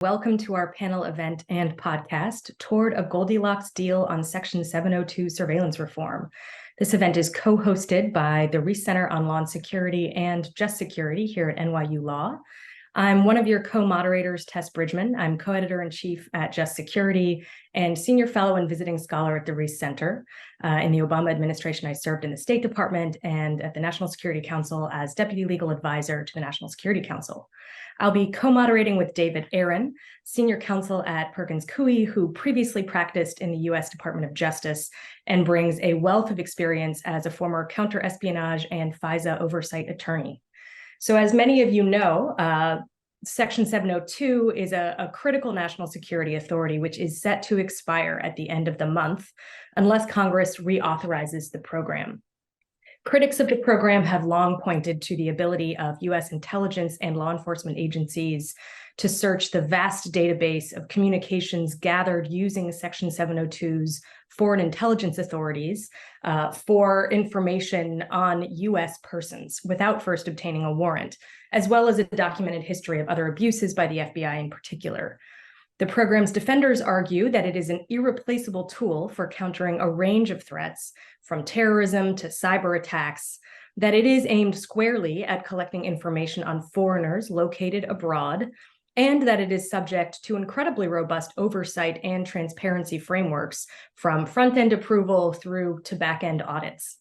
Welcome to our panel event and podcast toward a Goldilocks deal on Section 702 surveillance reform. This event is co-hosted by the Reese Center on Law and Security and Just Security here at NYU Law. I'm one of your co-moderators, Tess Bridgman. I'm co-editor-in-chief at Just Security and senior fellow and visiting scholar at the Reese Center. In the Obama administration, I served in the State Department and at the National Security Council as deputy legal advisor to the National Security Council. I'll be co-moderating with David Aaron, senior counsel at Perkins Coie, who previously practiced in the U.S. Department of Justice and brings a wealth of experience as a former counter-espionage and FIDA oversight attorney. So as many of you know, Section 702 is a critical national security authority, which is set to expire at the end of the month unless Congress reauthorizes the program. Critics of the program have long pointed to the ability of U.S. intelligence and law enforcement agencies to search the vast database of communications gathered using Section 702's foreign intelligence authorities for information on U.S. persons without first obtaining a warrant, as well as a documented history of other abuses by the FBI in particular. The program's defenders argue that it is an irreplaceable tool for countering a range of threats, from terrorism to cyber attacks, that it is aimed squarely at collecting information on foreigners located abroad, and that it is subject to incredibly robust oversight and transparency frameworks from front-end approval through to back-end audits.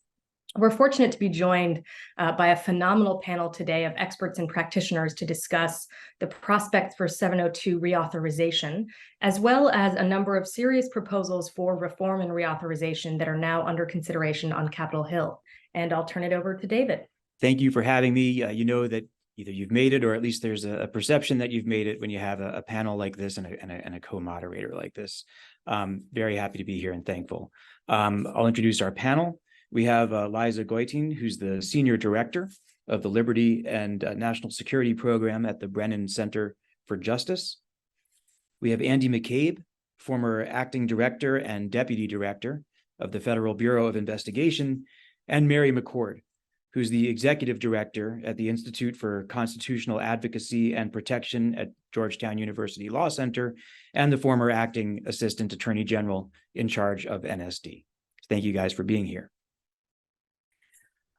We're fortunate to be joined by a phenomenal panel today of experts and practitioners to discuss the prospects for 702 reauthorization, as well as a number of serious proposals for reform and reauthorization that are now under consideration on Capitol Hill. And I'll turn it over to David. Thank you for having me. You know that either you've made it, or at least there's a perception that you've made it when you have a panel like this and a co-moderator like this. Very happy to be here and thankful. I'll introduce our panel. We have Liza Goitin, who's the Senior Director of the Liberty and National Security Program at the Brennan Center for Justice. We have Andy McCabe, former Acting Director and Deputy Director of the Federal Bureau of Investigation, and Mary McCord, who's the Executive Director at the Institute for Constitutional Advocacy and Protection at Georgetown University Law Center, and the former Acting Assistant Attorney General in charge of NSD. Thank you guys for being here.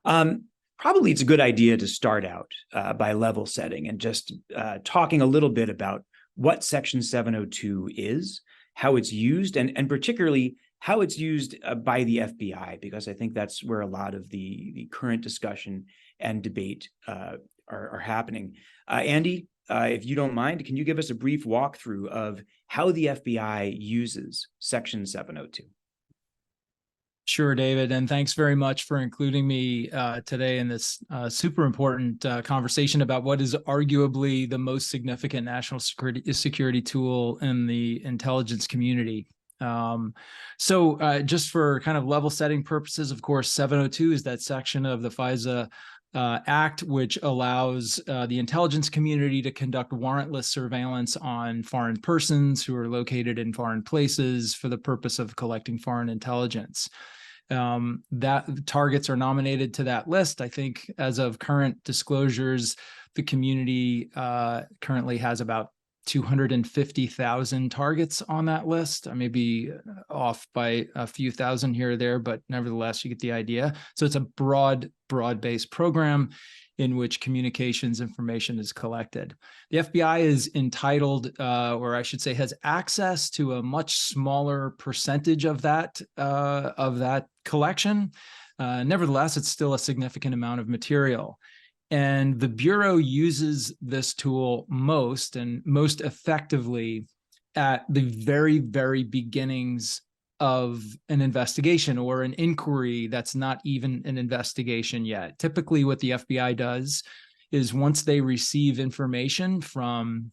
Probably it's a good idea to start out by level setting and just talking a little bit about what Section 702 is, how it's used, and particularly how it's used by the FBI, because I think that's where a lot of the current discussion and debate are happening. Andy, if you don't mind, can you give us a brief walkthrough of how the FBI uses Section 702? Sure, David, and thanks very much for including me today in this super important conversation about what is arguably the most significant national security tool in the intelligence community. Just for kind of level setting purposes, of course, 702 is that section of the FISA Act which allows the intelligence community to conduct warrantless surveillance on foreign persons who are located in foreign places for the purpose of collecting foreign intelligence. That targets are nominated to that list. I think as of current disclosures, the community currently has about 250,000 targets on that list. I may be off by a few thousand here or there, but nevertheless, you get the idea. So it's a broad-based program in which communications information is collected. The FBI is entitled, or I should say has access to a much smaller percentage of that collection. Nevertheless, it's still a significant amount of material. And the Bureau uses this tool most effectively at the very, very beginnings of an investigation or an inquiry that's not even an investigation yet. Typically, what the FBI does is once they receive information from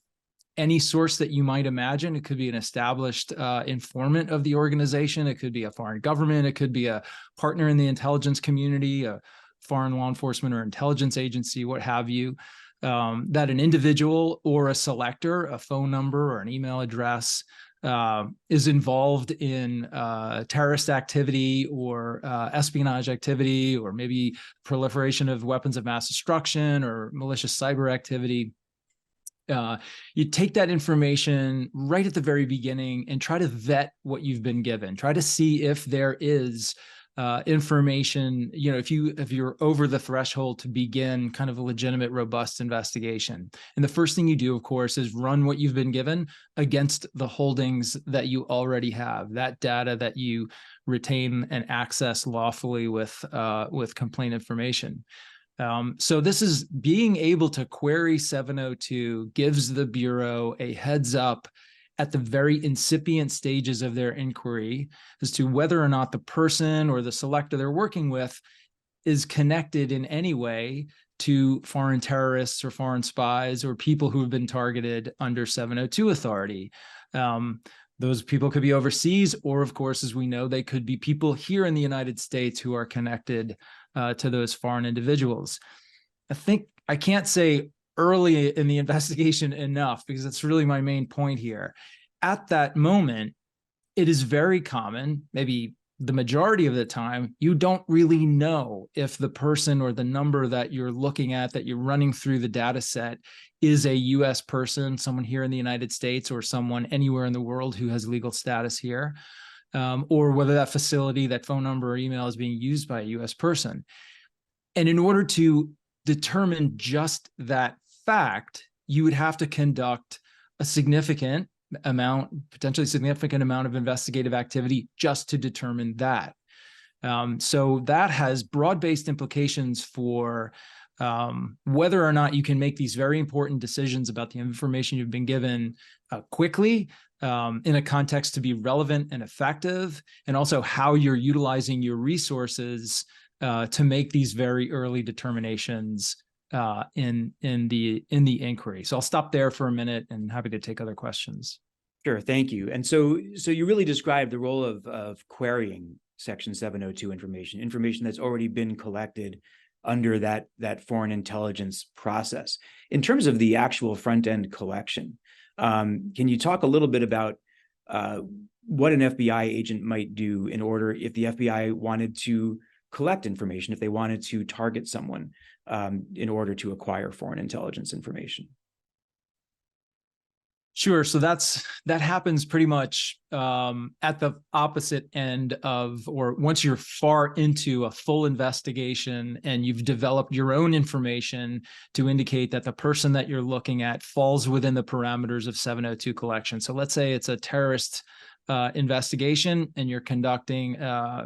any source that you might imagine, it could be an established informant of the organization, it could be a foreign government, it could be a partner in the intelligence community, a foreign law enforcement or intelligence agency, what have you, that an individual or a selector, a phone number or an email address, is involved in terrorist activity or espionage activity, or maybe proliferation of weapons of mass destruction or malicious cyber activity. You take that information right at the very beginning and try to vet what you've been given. Try to see if there is information, if you're over the threshold to begin kind of a legitimate, robust investigation. And the first thing you do, of course, is run what you've been given against the holdings that you already have, that data that you retain and access lawfully with complaint information. So this is being able to query 702 gives the Bureau a heads up at the very incipient stages of their inquiry as to whether or not the person or the selector they're working with is connected in any way to foreign terrorists or foreign spies or people who have been targeted under 702 authority. Those people could be overseas, or of course, as we know, they could be people here in the United States who are connected to those foreign individuals. I think I can't say early in the investigation enough, because that's really my main point here. At that moment, it is very common, maybe the majority of the time, you don't really know if the person or the number that you're looking at, that you're running through the data set, is a US person, someone here in the United States, or someone anywhere in the world who has legal status here, or whether that facility, that phone number or email is being used by a US person. And in order to determine just that fact, you would have to conduct a significant amount, potentially significant amount of investigative activity just to determine that. So that has broad-based implications for whether or not you can make these very important decisions about the information you've been given quickly, in a context to be relevant and effective, and also how you're utilizing your resources to make these very early determinations in the inquiry. So I'll stop there for a minute and happy to take other questions. Sure, thank you. And so you really described the role of querying Section 702 information that's already been collected under that foreign intelligence process. In terms of the actual front-end collection, can you talk a little bit about what an FBI agent might do in order, if the FBI wanted to collect information, if they wanted to target someone in order to acquire foreign intelligence information? Sure. So that happens pretty much at the opposite end of, or once you're far into a full investigation and you've developed your own information to indicate that the person that you're looking at falls within the parameters of 702 collection. So let's say it's a terrorist investigation and you're conducting,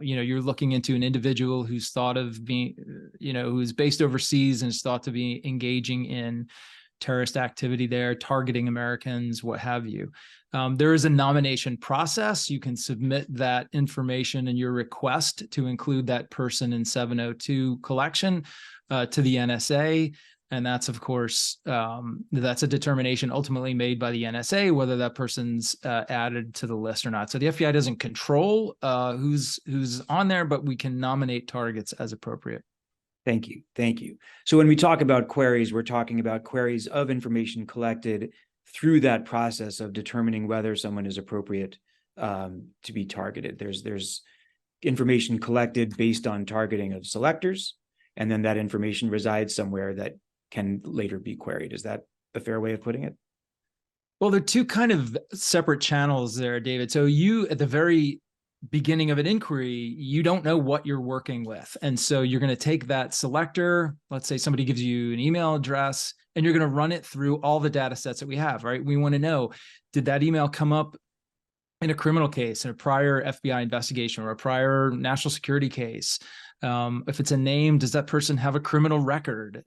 you're looking into an individual who's thought of being, who's based overseas and is thought to be engaging in terrorist activity there, targeting Americans, what have you. There is a nomination process. You can submit that information in your request to include that person in 702 collection to the NSA. And that's, of course, that's a determination ultimately made by the NSA, whether that person's added to the list or not. So the FBI doesn't control who's on there, but we can nominate targets as appropriate. Thank you. Thank you. So when we talk about queries, we're talking about queries of information collected through that process of determining whether someone is appropriate to be targeted. There's information collected based on targeting of selectors, and then that information resides somewhere that can later be queried. Is that a fair way of putting it? Well, they're two kind of separate channels there, David. So you, at the very beginning of an inquiry, you don't know what you're working with. And so you're going to take that selector, let's say somebody gives you an email address, and you're going to run it through all the data sets that we have, right? We want to know, did that email come up in a criminal case, in a prior FBI investigation, or a prior national security case? If it's a name, does that person have a criminal record?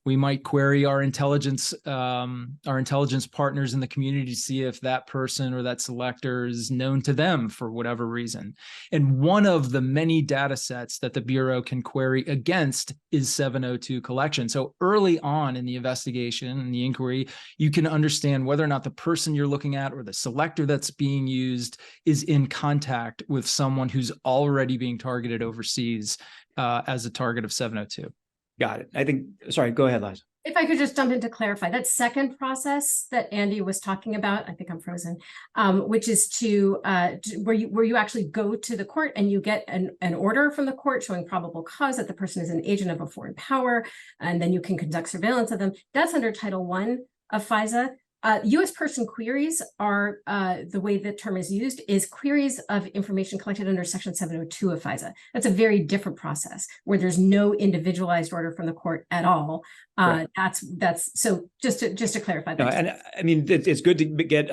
We might query our intelligence partners in the community to see if that person or that selector is known to them for whatever reason. And one of the many data sets that the Bureau can query against is 702 collection. So early on in the investigation and the inquiry, you can understand whether or not the person you're looking at or the selector that's being used is in contact with someone who's already being targeted overseas as a target of 702. Got it. Sorry, go ahead, Liza. If I could just jump in to clarify, that second process that Andy was talking about, I think I'm frozen, which is where you actually go to the court and you get an order from the court showing probable cause that the person is an agent of a foreign power, and then you can conduct surveillance of them. That's under Title I of FISA. U.S. person queries are, the way the term is used, is queries of information collected under Section 702 of FISA. That's a very different process where there's no individualized order from the court at all. Right. That's so just to clarify that. No, and I mean, it's good to get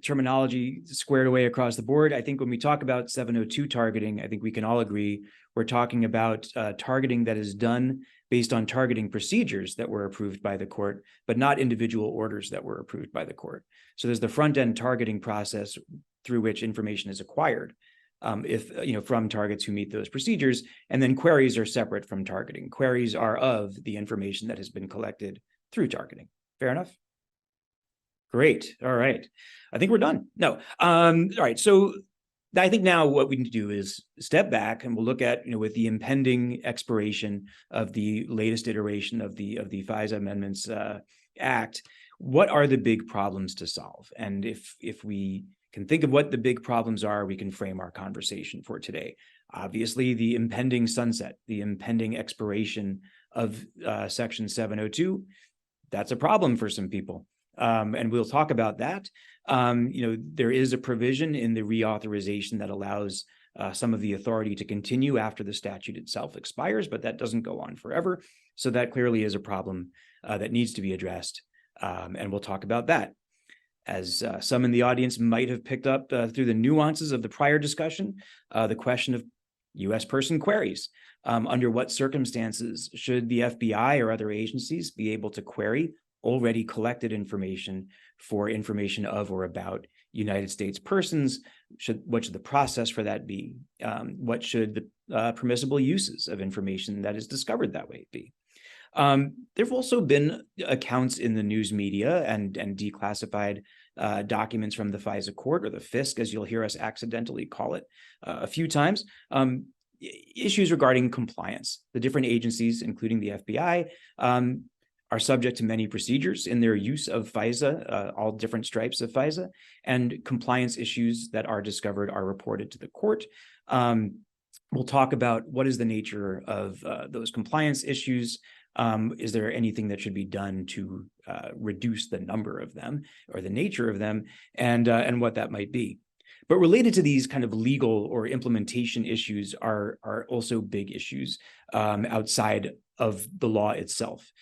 terminology squared away across the board. I think when we talk about 702 targeting, I think we can all agree we're talking about targeting that is done based on targeting procedures that were approved by the court, but not individual orders that were approved by the court. So there's the front-end targeting process through which information is acquired, from targets who meet those procedures, and then queries are separate from targeting. Queries are of the information that has been collected through targeting. Fair enough? Great. All right. I think we're done. No. All right. So I think now what we need to do is step back and we'll look at, with the impending expiration of the latest iteration of the FISA Amendments Act, what are the big problems to solve? And if we can think of what the big problems are, we can frame our conversation for today. Obviously, the impending sunset, the impending expiration of Section 702, that's a problem for some people. And we'll talk about that. There is a provision in the reauthorization that allows some of the authority to continue after the statute itself expires, but that doesn't go on forever. So that clearly is a problem that needs to be addressed. And we'll talk about that. As some in the audience might have picked up through the nuances of the prior discussion, the question of U.S. person queries. Under what circumstances should the FBI or other agencies be able to query already collected information for information of or about United States persons? What should the process for that be? What should the permissible uses of information that is discovered that way be? There have also been accounts in the news media and declassified documents from the FISA court, or the FISC, as you'll hear us accidentally call it a few times, issues regarding compliance. The different agencies, including the FBI, are subject to many procedures in their use of FISA, all different stripes of FISA, and compliance issues that are discovered are reported to the court. We'll talk about what is the nature of those compliance issues. Is there anything that should be done to reduce the number of them or the nature of them, and what that might be? But related to these kind of legal or implementation issues are also big issues outside of the law itself.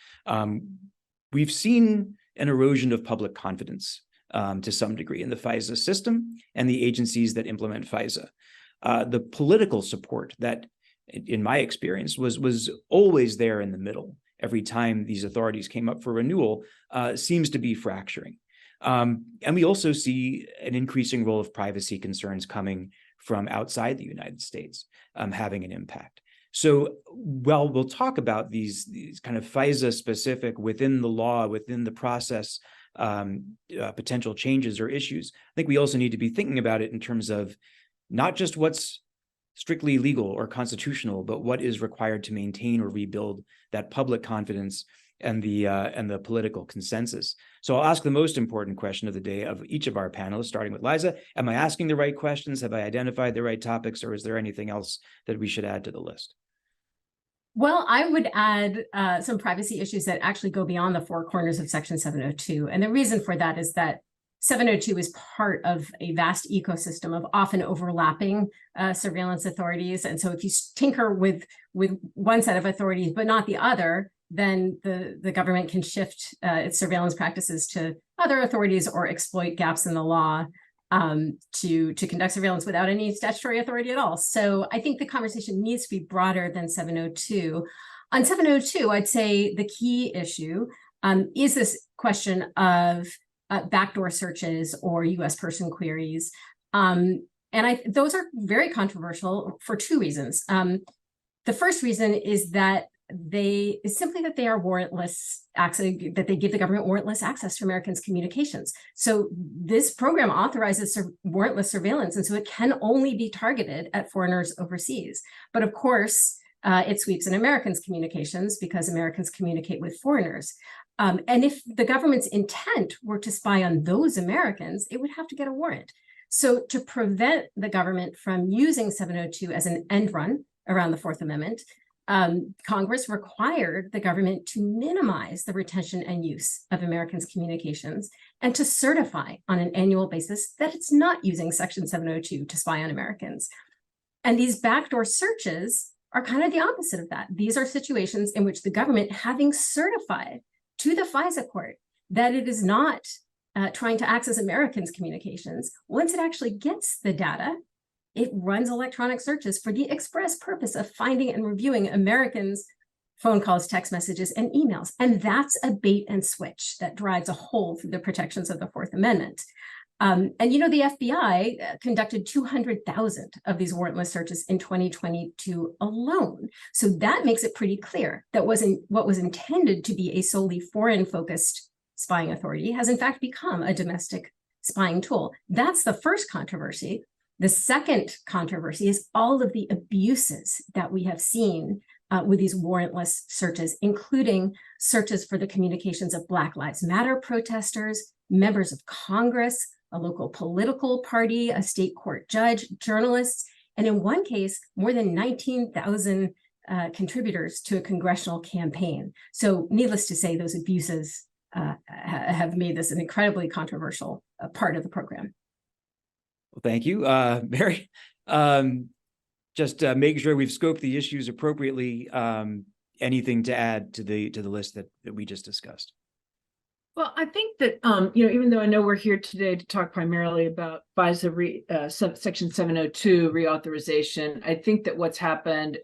We've seen an erosion of public confidence to some degree in the FISA system and the agencies that implement FISA. The political support that, in my experience, was always there in the middle every time these authorities came up for renewal seems to be fracturing. And we also see an increasing role of privacy concerns coming from outside the United States having an impact. So while we'll talk about these kind of FISA specific within the law, within the process, potential changes or issues, I think we also need to be thinking about it in terms of not just what's strictly legal or constitutional, but what is required to maintain or rebuild that public confidence and the political consensus. So I'll ask the most important question of the day of each of our panelists, starting with Liza. Am I asking the right questions? Have I identified the right topics, or is there anything else that we should add to the list? Well, I would add some privacy issues that actually go beyond the four corners of Section 702. And the reason for that is that 702 is part of a vast ecosystem of often overlapping surveillance authorities. And so if you tinker with one set of authorities, but not the other, then the government can shift its surveillance practices to other authorities or exploit gaps in the law to conduct surveillance without any statutory authority at all. So I think the conversation needs to be broader than 702. On 702, I'd say the key issue is this question of backdoor searches or U.S. person queries. And those are very controversial for two reasons. The first reason is that they are warrantless access, that they give the government warrantless access to Americans' communications. So this program authorizes warrantless surveillance, and so it can only be targeted at foreigners overseas. But of course, it sweeps in Americans' communications because Americans communicate with foreigners. And if the government's intent were to spy on those Americans, it would have to get a warrant. So to prevent the government from using 702 as an end run around the Fourth Amendment, Congress required the government to minimize the retention and use of Americans' communications and to certify on an annual basis that it's not using Section 702 to spy on Americans. And these backdoor searches are kind of the opposite of that. These are situations in which the government, having certified to the FIDA court that it is not trying to access Americans' communications, once it actually gets the data, it runs electronic searches for the express purpose of finding and reviewing Americans' phone calls, text messages, and emails. And that's a bait and switch that drives a hole through the protections of the Fourth Amendment. And the FBI conducted 200,000 of these warrantless searches in 2022 alone. So that makes it pretty clear that what was intended to be a solely foreign-focused spying authority has in fact become a domestic spying tool. That's the first controversy. The second controversy is all of the abuses that we have seen with these warrantless searches, including searches for the communications of Black Lives Matter protesters, members of Congress, a local political party, a state court judge, journalists, and in one case, more than 19,000 contributors to a congressional campaign. So needless to say, those abuses have made this an incredibly controversial part of the program. Well, thank you, Mary. Just making sure we've scoped the issues appropriately. Anything to add to the list that we just discussed? Well, I think that, even though I know we're here today to talk primarily about FIDA Section 702 reauthorization, I think that what's happened,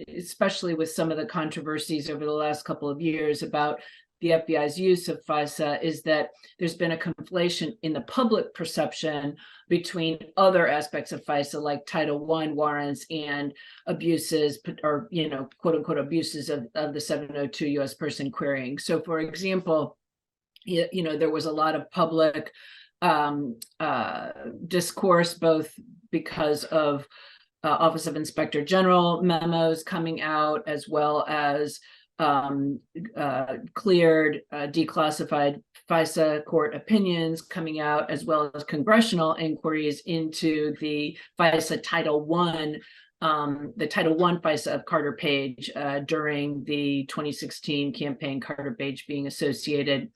especially with some of the controversies over the last couple of years about the FBI's use of FISA, is that there's been a conflation in the public perception between other aspects of FISA, like Title I warrants and abuses, or, quote unquote, abuses of the 702 U.S. person querying. So, for example, there was a lot of public discourse, both because of Office of Inspector General memos coming out, as well as cleared, declassified FISA court opinions coming out, as well as congressional inquiries into the FISA Title I, the Title I FISA of Carter Page during the 2016 campaign, Carter Page being associated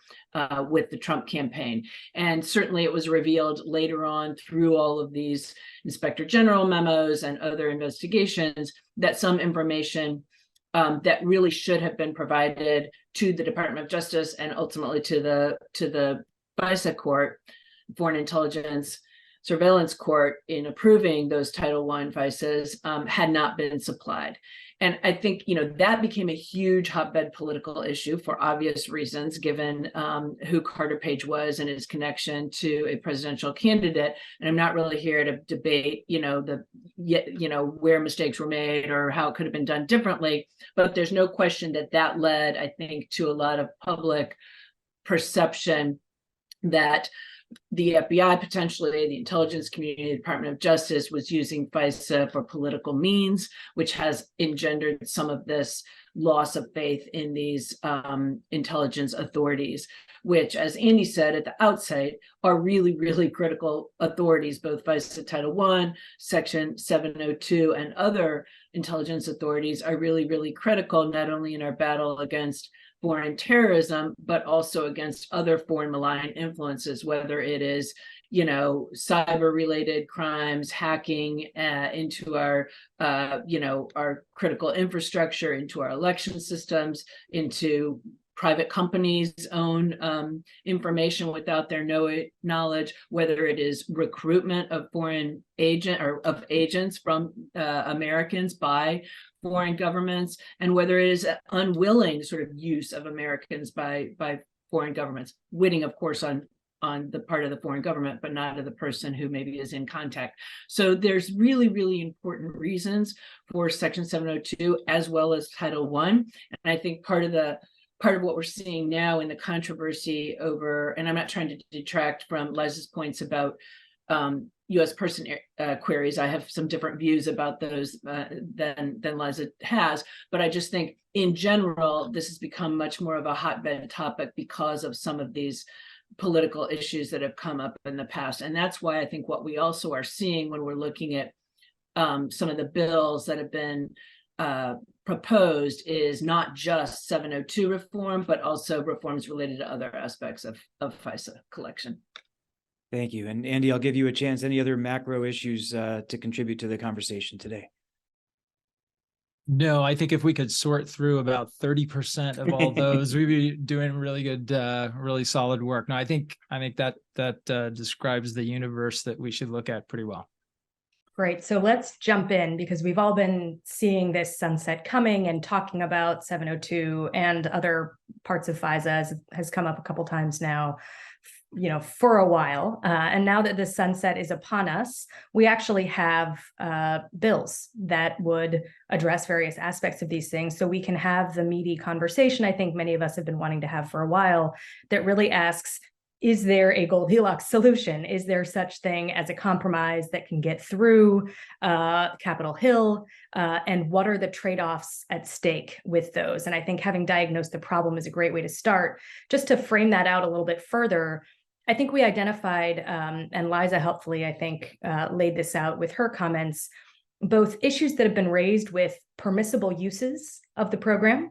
with the Trump campaign. And certainly it was revealed later on through all of these Inspector General memos and other investigations that some information that really should have been provided to the Department of Justice and ultimately to the FISA court, Foreign Intelligence Surveillance Court, in approving those Title I FISAs had not been supplied. And I think, that became a huge hotbed political issue for obvious reasons, given who Carter Page was and his connection to a presidential candidate. And I'm not really here to debate, where mistakes were made or how it could have been done differently. But there's no question that led, I think, to a lot of public perception that the FBI, potentially the intelligence community, the Department of Justice, was using FISA for political means, which has engendered some of this loss of faith in these intelligence authorities, which, as Andy said at the outset, are really, really critical authorities. Both FISA Title I, Section 702, and other intelligence authorities are really, really critical, not only in our battle against foreign terrorism, but also against other foreign malign influences, whether it is, cyber-related crimes, hacking into our, our critical infrastructure, into our election systems, into private companies' own information without their knowledge, whether it is recruitment of foreign agents from Americans by foreign governments, and whether it is unwilling sort of use of Americans by foreign governments, winning, of course, on the part of the foreign government, but not of the person who maybe is in contact. So there's really, really important reasons for Section 702 as well as Title I. And I think part of what we're seeing now in the controversy over, and I'm not trying to detract from Liza's points about U.S. person queries. I have some different views about those than Liza has, but I just think in general, this has become much more of a hotbed topic because of some of these political issues that have come up in the past. And that's why I think what we also are seeing when we're looking at some of the bills that have been proposed is not just 702 reform, but also reforms related to other aspects of FISA collection. Thank you. And Andy, I'll give you a chance. Any other macro issues to contribute to the conversation today? No, I think if we could sort through about 30% of all those, we'd be doing really good, really solid work. No, I think that describes the universe that we should look at pretty well. Great. So let's jump in, because we've all been seeing this sunset coming and talking about 702 and other parts of FISA has come up a couple times now, for a while. And now that the sunset is upon us, we actually have bills that would address various aspects of these things. So we can have the meaty conversation I think many of us have been wanting to have for a while that really asks, is there a Goldilocks solution? Is there such thing as a compromise that can get through Capitol Hill? And what are the trade-offs at stake with those? And I think having diagnosed the problem is a great way to start. Just to frame that out a little bit further, I think we identified, and Liza helpfully, I think, laid this out with her comments, both issues that have been raised with permissible uses of the program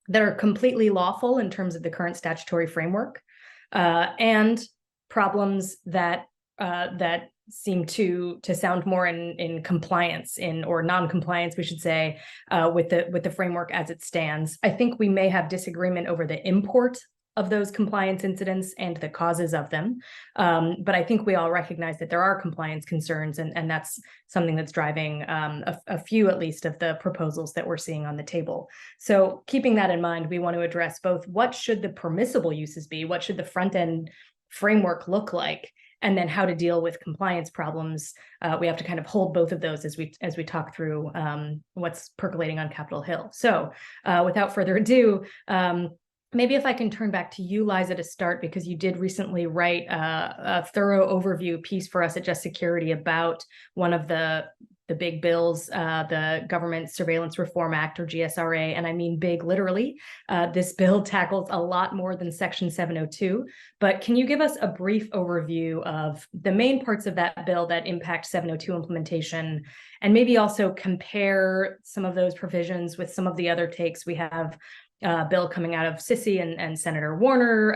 that are completely lawful in terms of the current statutory framework, and problems that seem to sound more in compliance or non-compliance, we should say, with the framework as it stands. I think we may have disagreement over the import of those compliance incidents and the causes of them. But I think we all recognize that there are compliance concerns, and that's something that's driving a few, at least, of the proposals that we're seeing on the table. So keeping that in mind, we want to address both what should the permissible uses be, what should the front end framework look like, and then how to deal with compliance problems. We have to kind of hold both of those as we talk through what's percolating on Capitol Hill. So without further ado, maybe if I can turn back to you, Liza, to start, because you did recently write a thorough overview piece for us at Just Security about one of the big bills, the Government Surveillance Reform Act, or GSRA, and I mean big literally. This bill tackles a lot more than Section 702, but can you give us a brief overview of the main parts of that bill that impact 702 implementation, and maybe also compare some of those provisions with some of the other takes we have? Bill coming out of Sissy and Senator Warner,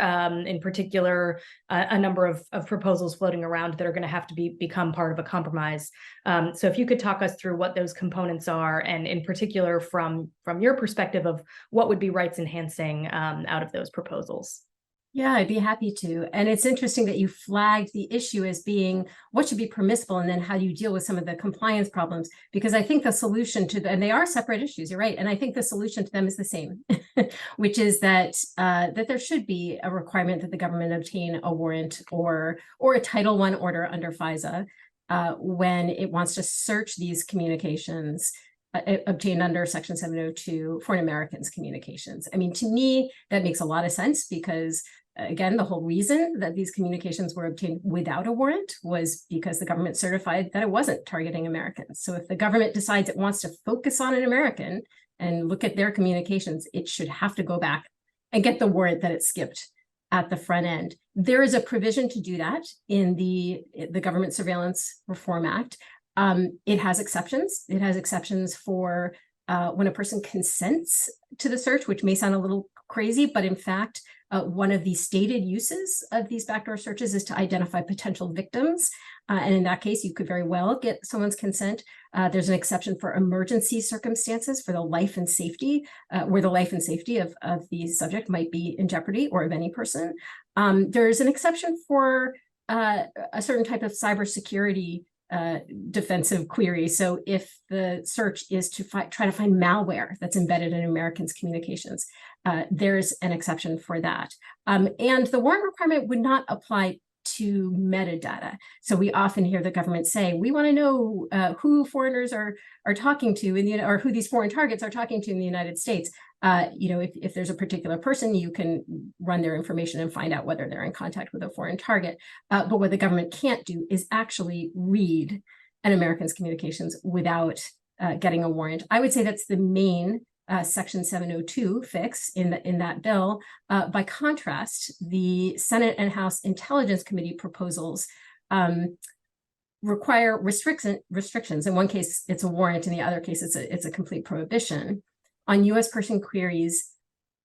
in particular, a number of proposals floating around that are going to have to become part of a compromise. So if you could talk us through what those components are, and in particular from your perspective of what would be rights enhancing out of those proposals. Yeah, I'd be happy to. And it's interesting that you flagged the issue as being what should be permissible, and then how do you deal with some of the compliance problems? Because I think the solution to and they are separate issues, you're right. And I think the solution to them is the same, which is that that there should be a requirement that the government obtain a warrant or a Title I order under FISA when it wants to search these communications obtained under Section 702 foreign Americans' communications. I mean, to me, that makes a lot of sense, because again, the whole reason that these communications were obtained without a warrant was because the government certified that it wasn't targeting Americans. So if the government decides it wants to focus on an American and look at their communications, it should have to go back and get the warrant that it skipped at the front end. There is a provision to do that in the Government Surveillance Reform Act. It has exceptions. It has exceptions for when a person consents to the search, which may sound a little crazy, but in fact, one of the stated uses of these backdoor searches is to identify potential victims. And in that case, you could very well get someone's consent. There's an exception for emergency circumstances, for the life and safety, where the life and safety of the subject might be in jeopardy, or of any person. There's an exception for a certain type of cybersecurity defensive query. So if the search is to try to find malware that's embedded in Americans' communications, there's an exception for that. And the warrant requirement would not apply to metadata. So we often hear the government say, we want to know who foreigners are talking to or who these foreign targets are talking to in the United States. If there's a particular person, you can run their information and find out whether they're in contact with a foreign target. But what the government can't do is actually read an American's communications without getting a warrant. I would say that's the main Section 702 fix in that bill. By contrast, the Senate and House Intelligence Committee proposals require restrictions. In one case, it's a warrant. In the other case, it's a complete prohibition on U.S. person queries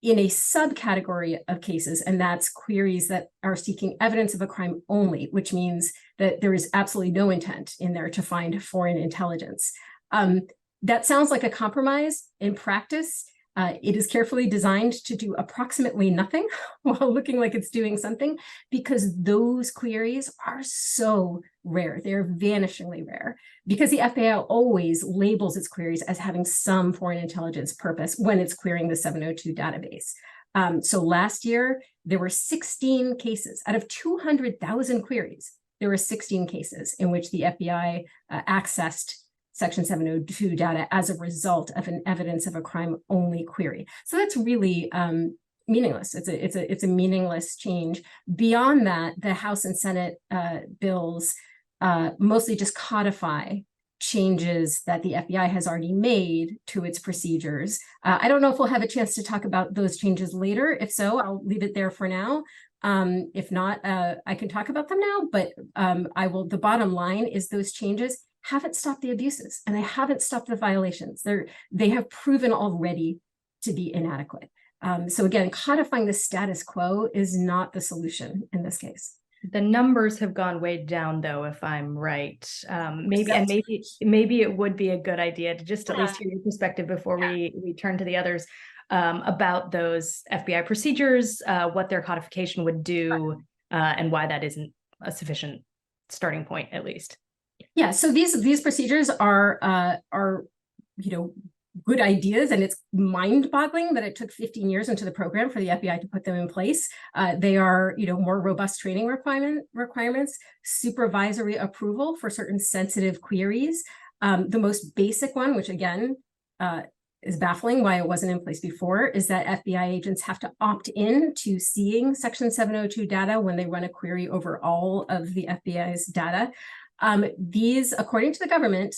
in a subcategory of cases, and that's queries that are seeking evidence of a crime only, which means that there is absolutely no intent in there to find foreign intelligence. That sounds like a compromise. In practice, it is carefully designed to do approximately nothing while looking like it's doing something, because those queries are so rare. They're vanishingly rare, because the FAI always labels its queries as having some foreign intelligence purpose when it's querying the 702 database. So last year, there were 16 cases out of 200,000 queries. There were 16 cases in which the FBI accessed Section 702 data as a result of an evidence of a crime only query. So that's really meaningless. It's a meaningless change. Beyond that, the House and Senate bills mostly just codify changes that the FBI has already made to its procedures. I don't know if we'll have a chance to talk about those changes later. If so, I'll leave it there for now. If not, I can talk about them now, but I will. The bottom line is those changes haven't stopped the abuses, and they haven't stopped the violations. They have proven already to be inadequate. So again, codifying the status quo is not the solution in this case. The numbers have gone way down, though, if I'm right. Maybe it would be a good idea to just at least hear your perspective before we turn to the others about those FBI procedures, what their codification would do, and why that isn't a sufficient starting point, at least. Yeah, so these procedures are good ideas, and it's mind-boggling that it took 15 years into the program for the FBI to put them in place. They are more robust training requirements, supervisory approval for certain sensitive queries. The most basic one, which again is baffling why it wasn't in place before, is that FBI agents have to opt in to seeing Section 702 data when they run a query over all of the FBI's data. These, according to the government,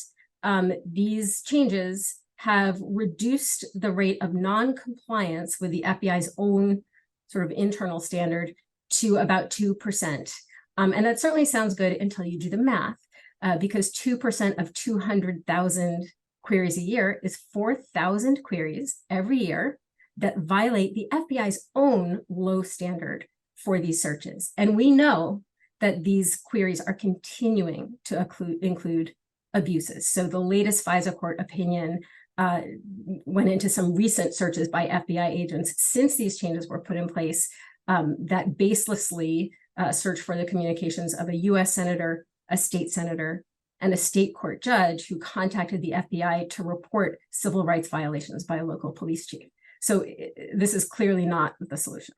these changes have reduced the rate of non-compliance with the FBI's own sort of internal standard to about 2%. And that certainly sounds good until you do the math, because 2% of 200,000 queries a year is 4,000 queries every year that violate the FBI's own low standard for these searches. And we know that these queries are continuing to include abuses. So the latest FIDA court opinion went into some recent searches by FBI agents since these changes were put in place that baselessly searched for the communications of a US senator, a state senator, and a state court judge who contacted the FBI to report civil rights violations by a local police chief. So this is clearly not the solution.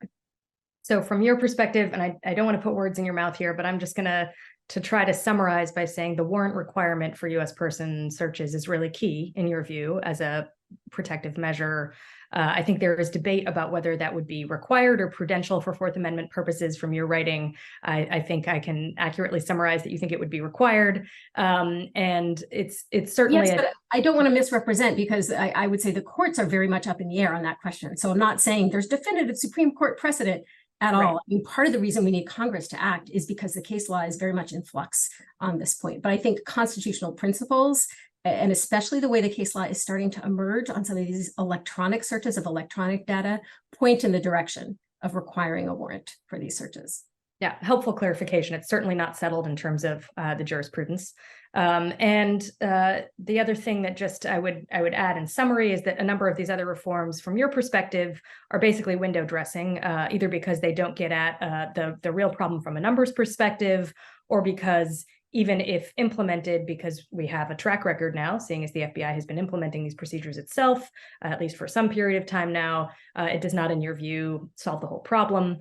So from your perspective, and I don't want to put words in your mouth here, but I'm just going to try to summarize by saying the warrant requirement for U.S. person searches is really key, in your view, as a protective measure. I think there is debate about whether that would be required or prudential for Fourth Amendment purposes. From your writing, I think I can accurately summarize that you think it would be required. And it's certainly— Yes, but I don't want to misrepresent, because I would say the courts are very much up in the air on that question. So I'm not saying there's definitive Supreme Court precedent at all. I mean, part of the reason we need Congress to act is because the case law is very much in flux on this point. But I think constitutional principles, and especially the way the case law is starting to emerge on some of these electronic searches of electronic data, point in the direction of requiring a warrant for these searches. Yeah, helpful clarification. It's certainly not settled in terms of the jurisprudence. And the other thing that just I would add in summary is that a number of these other reforms, from your perspective, are basically window dressing, either because they don't get at the real problem from a numbers perspective, or because even if implemented, because we have a track record now, seeing as the FBI has been implementing these procedures itself, at least for some period of time now, it does not, in your view, solve the whole problem.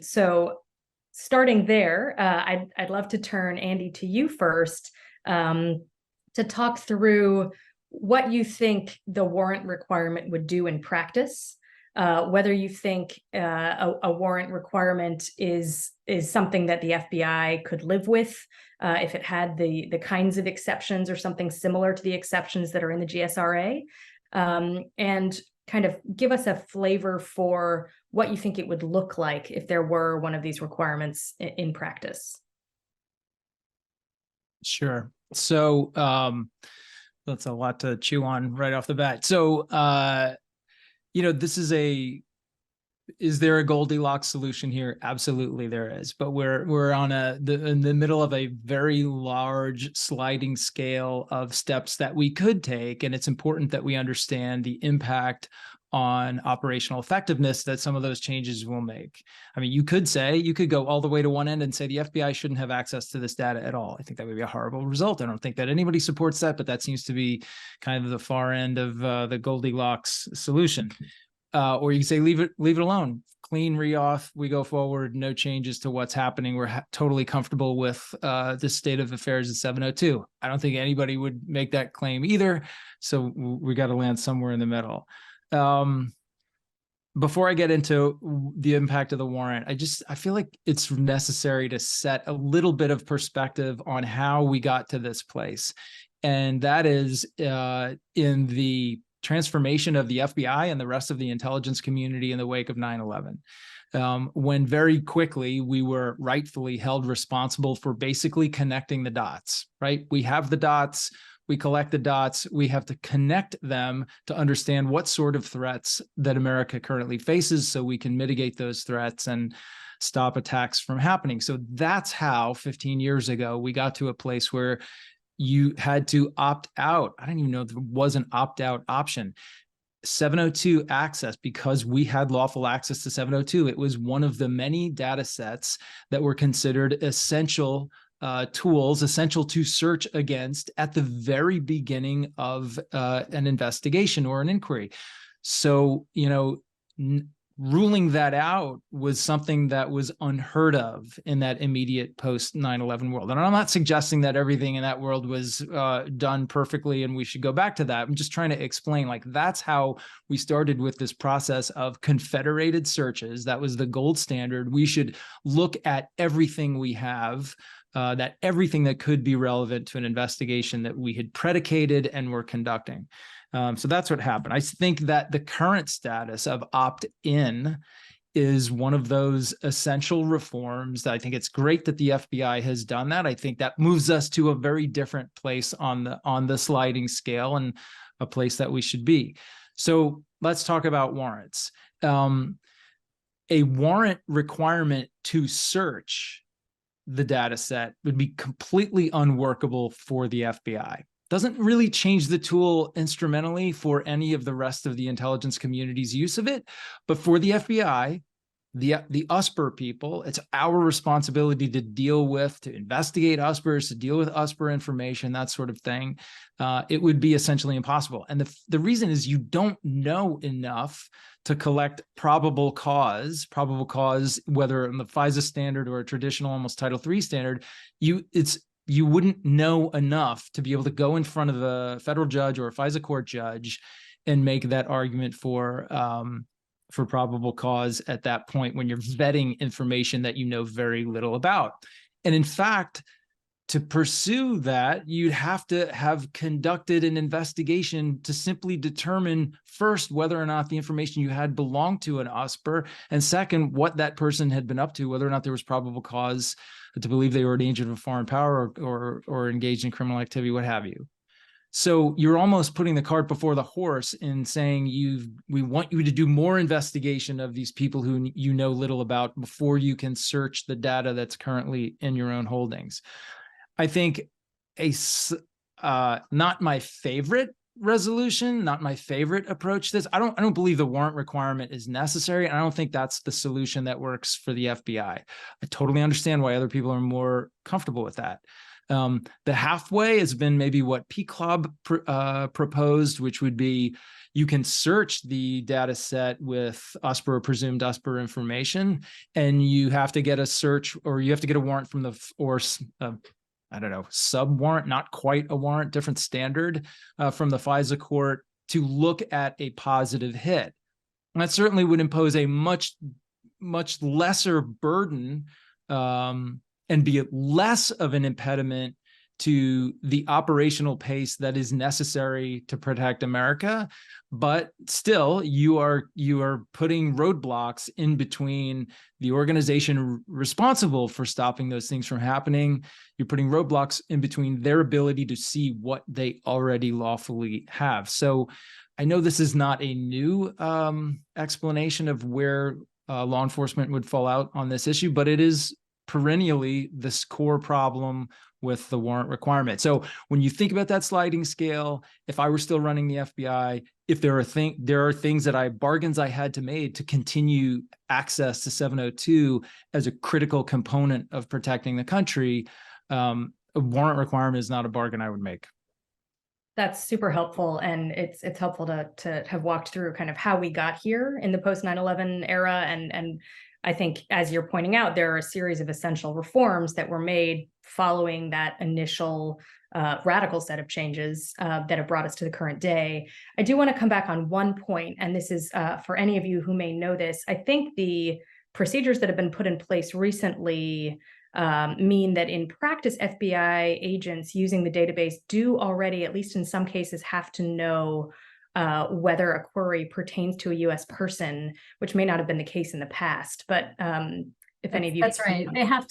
So starting there, I'd love to turn, Andy, to you first, to talk through what you think the warrant requirement would do in practice, whether you think a warrant requirement is something that the FBI could live with if it had the kinds of exceptions or something similar to the exceptions that are in the GSRA, and kind of give us a flavor for what you think it would look like if there were one of these requirements in practice. Sure. So that's a lot to chew on right off the bat. So this is there a Goldilocks solution here? Absolutely there is. But we're on in the middle of a very large sliding scale of steps that we could take. And it's important that we understand the impact on operational effectiveness that some of those changes will make. I mean, you could go all the way to one end and say the FBI shouldn't have access to this data at all. I think that would be a horrible result. I don't think that anybody supports that, but that seems to be kind of the far end of the Goldilocks solution. Or you can say, leave it alone, clean reauth, we go forward, no changes to what's happening. We're totally comfortable with the state of affairs in 702. I don't think anybody would make that claim either. So we got to land somewhere in the middle. Before I get into the impact of the warrant, I feel like it's necessary to set a little bit of perspective on how we got to this place. And that is in the transformation of the FBI and the rest of the intelligence community in the wake of 9/11. When very quickly we were rightfully held responsible for basically connecting the dots, right? We have the dots, we collect the dots, we have to connect them to understand what sort of threats that America currently faces so we can mitigate those threats and stop attacks from happening. So that's how 15 years ago we got to a place where you had to opt out. I don't even know if there was an opt-out option. 702 access, because we had lawful access to 702, it was one of the many data sets that were considered essential tools, essential to search against at the very beginning of an investigation or an inquiry. So, ruling that out was something that was unheard of in that immediate post 9/11 world. And I'm not suggesting that everything in that world was done perfectly and we should go back to that. I'm just trying to explain, like, that's how we started with this process of confederated searches. That was the gold standard. We should look at everything we have, that everything that could be relevant to an investigation that we had predicated and were conducting. So that's what happened. I think that the current status of opt-in is one of those essential reforms. I think it's great that the FBI has done that. I think that moves us to a very different place on the sliding scale, and a place that we should be. So let's talk about warrants. A warrant requirement to search the data set would be completely unworkable for the FBI. Doesn't really change the tool instrumentally for any of the rest of the intelligence community's use of it. But for the FBI, the USPR people, it's our responsibility to investigate USPRs, to deal with USPR information, that sort of thing. It would be essentially impossible. And the reason is you don't know enough to collect probable cause, whether in the FIDA standard or a traditional almost Title III standard. You wouldn't know enough to be able to go in front of a federal judge or a FISA court judge and make that argument for probable cause at that point when you're vetting information that you know very little about. And in fact, to pursue that, you'd have to have conducted an investigation to simply determine, first, whether or not the information you had belonged to an USPR, and second, what that person had been up to, whether or not there was probable cause to believe they were an agent of a foreign power or engaged in criminal activity, what have you. So you're almost putting the cart before the horse in saying we want you to do more investigation of these people who you know little about before you can search the data that's currently in your own holdings. I think not my favorite resolution, not my favorite approach to this. I don't believe the warrant requirement is necessary, and I don't think that's the solution that works for the FBI. I totally understand why other people are more comfortable with that. The halfway has been maybe what PCLOB proposed, which would be you can search the data set with USPR or presumed USPR information, and you have to get a search, or you have to get a warrant from sub warrant, not quite a warrant, different standard from the FISA court to look at a positive hit. And that certainly would impose a much lesser burden and be less of an impediment to the operational pace that is necessary to protect America. But still, you are putting roadblocks in between the organization responsible for stopping those things from happening. You're putting roadblocks in between their ability to see what they already lawfully have. So I know this is not a new explanation of where law enforcement would fall out on this issue, but it is perennially this core problem with the warrant requirement. So when you think about that sliding scale, if I were still running the FBI, if there are things that bargains I had to make to continue access to 702 as a critical component of protecting the country, a warrant requirement is not a bargain I would make. That's super helpful, and it's helpful to have walked through kind of how we got here in the post 9/11 era, and I think, as you're pointing out, there are a series of essential reforms that were made following that initial radical set of changes that have brought us to the current day. I do want to come back on one point, and this is for any of you who may know this. I think the procedures that have been put in place recently mean that in practice, FBI agents using the database do already, at least in some cases, have to know whether a query pertains to a U.S. person, which may not have been the case in the past. But if any of you— That's right. They have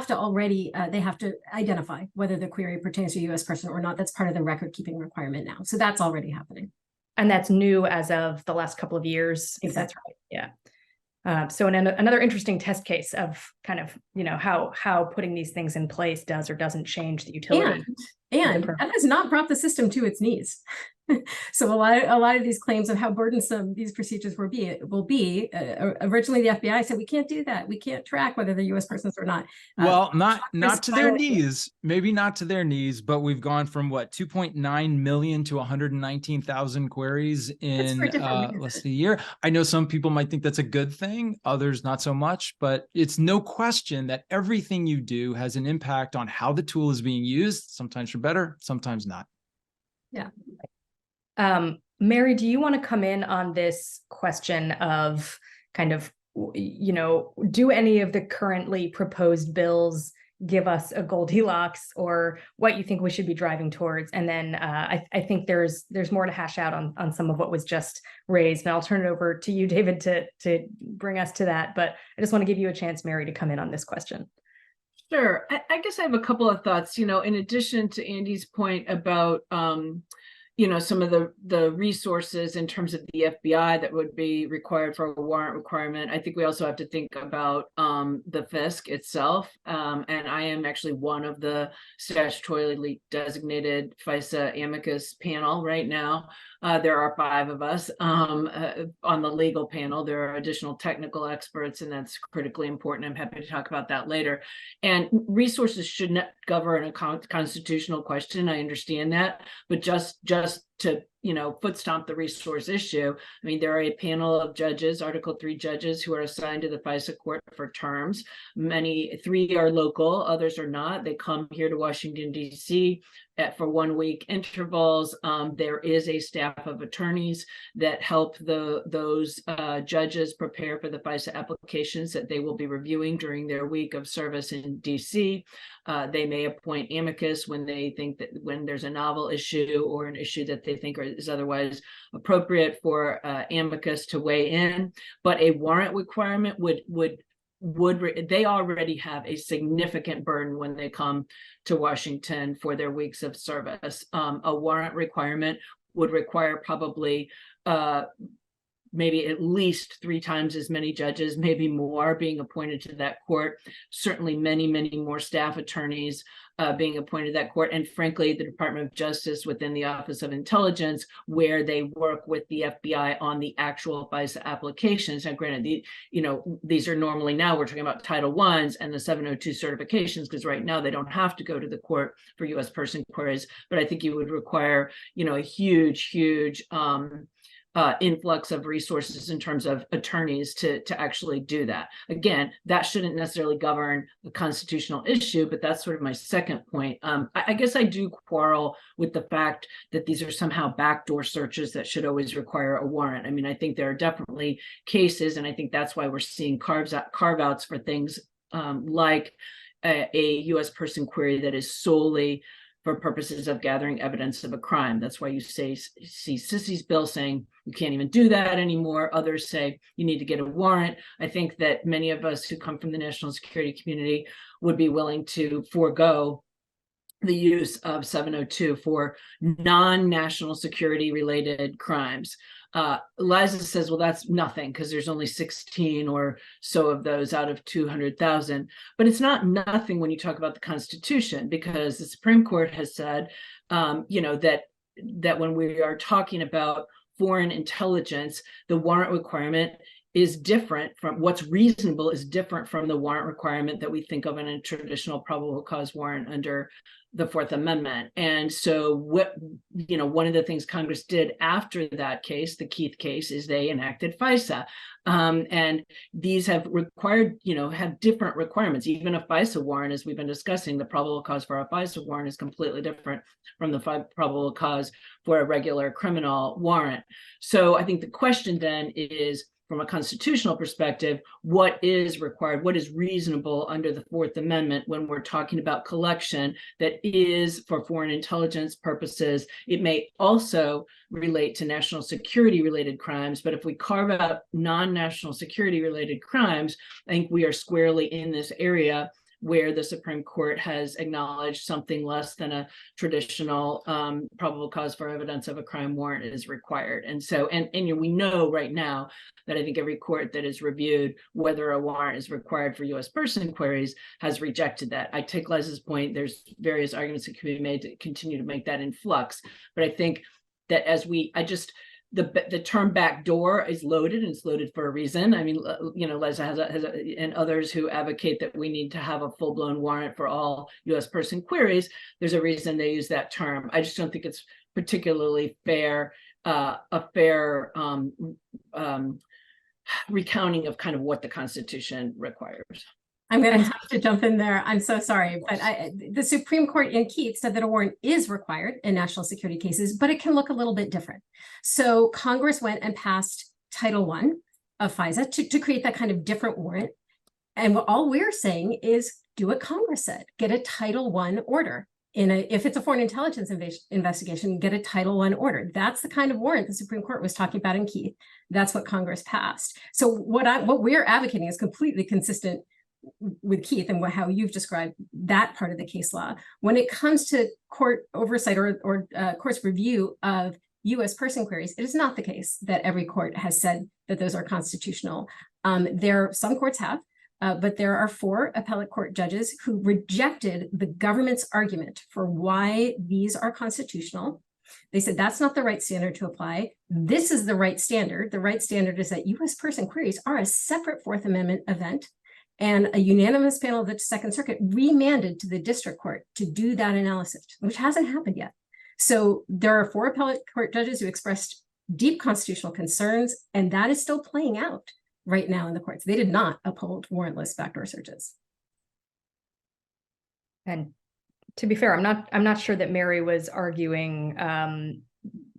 to already, they have to identify whether the query pertains to a U.S. person or not. That's part of the record keeping requirement now. So that's already happening. And that's new as of the last couple of years. That's right. Yeah. So another interesting test case of kind of, how putting these things in place does or doesn't change the utility. And that has not brought the system to its knees. So a lot of these claims of how burdensome these procedures will be, originally the FBI said we can't do that. We can't track whether they're U.S. persons or not. Well, not to their knees, maybe not to their knees, but we've gone from 2.9 million to 119,000 queries in less than a year. I know some people might think that's a good thing, others not so much, but it's no question that everything you do has an impact on how the tool is being used, sometimes for better, sometimes not. Yeah. Mary, do you want to come in on this question of kind of, do any of the currently proposed bills give us a Goldilocks, or what you think we should be driving towards? And then I think there's more to hash out on some of what was just raised. And I'll turn it over to you, David, to bring us to that. But I just want to give you a chance, Mary, to come in on this question. Sure. I guess I have a couple of thoughts, in addition to Andy's point about, some of the resources in terms of the FBI that would be required for a warrant requirement. I think we also have to think about the FISC itself. And I am actually one of the statutorily designated FISA amicus panel right now. There are 5 of us on the legal panel. There are additional technical experts, and that's critically important. I'm happy to talk about that later. And resources should not govern a constitutional question. I understand that, but just to foot stomp the resource issue. I mean, there are a panel of judges, Article 3 judges, who are assigned to the FISA court for terms. 3 are local, others are not. They come here to Washington, D.C. For 1-week intervals. There is a staff of attorneys that help those judges prepare for the FISA applications that they will be reviewing during their week of service in DC. They may appoint amicus when they think that when there's a novel issue or an issue that they think is otherwise appropriate for amicus to weigh in. But a warrant requirement they already have a significant burden when they come to Washington for their weeks of service. A warrant requirement would require probably maybe at least 3 times as many judges, maybe more, being appointed to that court. Certainly many, many more staff attorneys being appointed to that court. And frankly, the Department of Justice within the Office of Intelligence, where they work with the FBI on the actual FISA applications. Now, granted, these are normally, now we're talking about Title I's and the 702 certifications, because right now they don't have to go to the court for U.S. person queries. But I think you would require, a huge influx of resources in terms of attorneys to actually do that. Again, that shouldn't necessarily govern the constitutional issue, but that's sort of my second point. I guess I do quarrel with the fact that these are somehow backdoor searches that should always require a warrant. I mean, I think there are definitely cases, and I think that's why we're seeing carve-outs for things like a U.S. person query that is solely for purposes of gathering evidence of a crime. That's why you see Sissy's bill saying you can't even do that anymore. Others say you need to get a warrant. I think that many of us who come from the national security community would be willing to forego the use of 702 for non-national security related crimes. Liza says, well, that's nothing because there's only 16 or so of those out of 200,000. But it's not nothing when you talk about the Constitution, because the Supreme Court has said, that when we are talking about foreign intelligence, the warrant requirement is different from what's reasonable, is different from the warrant requirement that we think of in a traditional probable cause warrant under the Fourth Amendment. And so one of the things Congress did after that case, the Keith case, is they enacted FISA. And these have required, have different requirements. Even a FISA warrant, as we've been discussing, the probable cause for a FISA warrant is completely different from the probable cause for a regular criminal warrant. So I think the question then is, from a constitutional perspective, what is required, what is reasonable under the Fourth Amendment when we're talking about collection that is for foreign intelligence purposes. It may also relate to national security related crimes, but if we carve out non-national security related crimes, I think we are squarely in this area where the Supreme Court has acknowledged something less than a traditional probable cause for evidence of a crime warrant is required. And so, and we know right now that I think every court that has reviewed whether a warrant is required for U.S. person inquiries has rejected that. I take Liza's point. There's various arguments that can be made to continue to make that in flux. But I think that the term backdoor is loaded, and it's loaded for a reason. I mean, Liza has and others who advocate that we need to have a full-blown warrant for all U.S. person queries. There's a reason they use that term. I just don't think it's particularly fair, a fair recounting of kind of what the Constitution requires. I'm going to have to jump in there. I'm so sorry, but the Supreme Court in Keith said that a warrant is required in national security cases, but it can look a little bit different. So Congress went and passed Title I of FISA to create that kind of different warrant. And all we're saying is do what Congress said, get a Title I order. If it's a foreign intelligence investigation, get a Title I order. That's the kind of warrant the Supreme Court was talking about in Keith. That's what Congress passed. So what we're advocating is completely consistent with Keith and how you've described that part of the case law. When it comes to court oversight or court's review of U.S. person queries, it is not the case that every court has said that those are constitutional. Some courts have, but there are 4 appellate court judges who rejected the government's argument for why these are constitutional. They said that's not the right standard to apply. This is the right standard. The right standard is that U.S. person queries are a separate Fourth Amendment event. And a unanimous panel of the Second Circuit remanded to the district court to do that analysis, which hasn't happened yet. So there are 4 appellate court judges who expressed deep constitutional concerns, and that is still playing out right now in the courts. They did not uphold warrantless backdoor searches. And to be fair, I'm not sure that Mary was arguing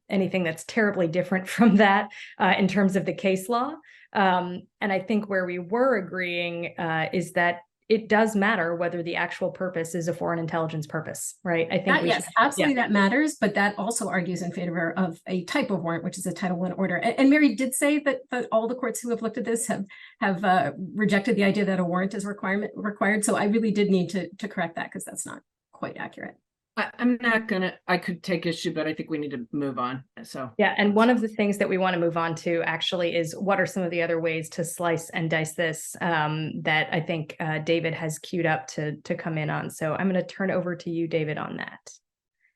anything that's terribly different from that in terms of the case law. And I think where we were agreeing is that it does matter whether the actual purpose is a foreign intelligence purpose, right? I think yes, absolutely, that matters, but that also argues in favor of a type of warrant, which is a Title I order. And Mary did say that all the courts who have looked at this have rejected the idea that a warrant is required. So I really did need to correct that because that's not quite accurate. I could take issue, but I think we need to move on. So yeah, and one of the things that we want to move on to actually is what are some of the other ways to slice and dice this that I think David has queued up to come in on. So I'm going to turn over to you, David, on that.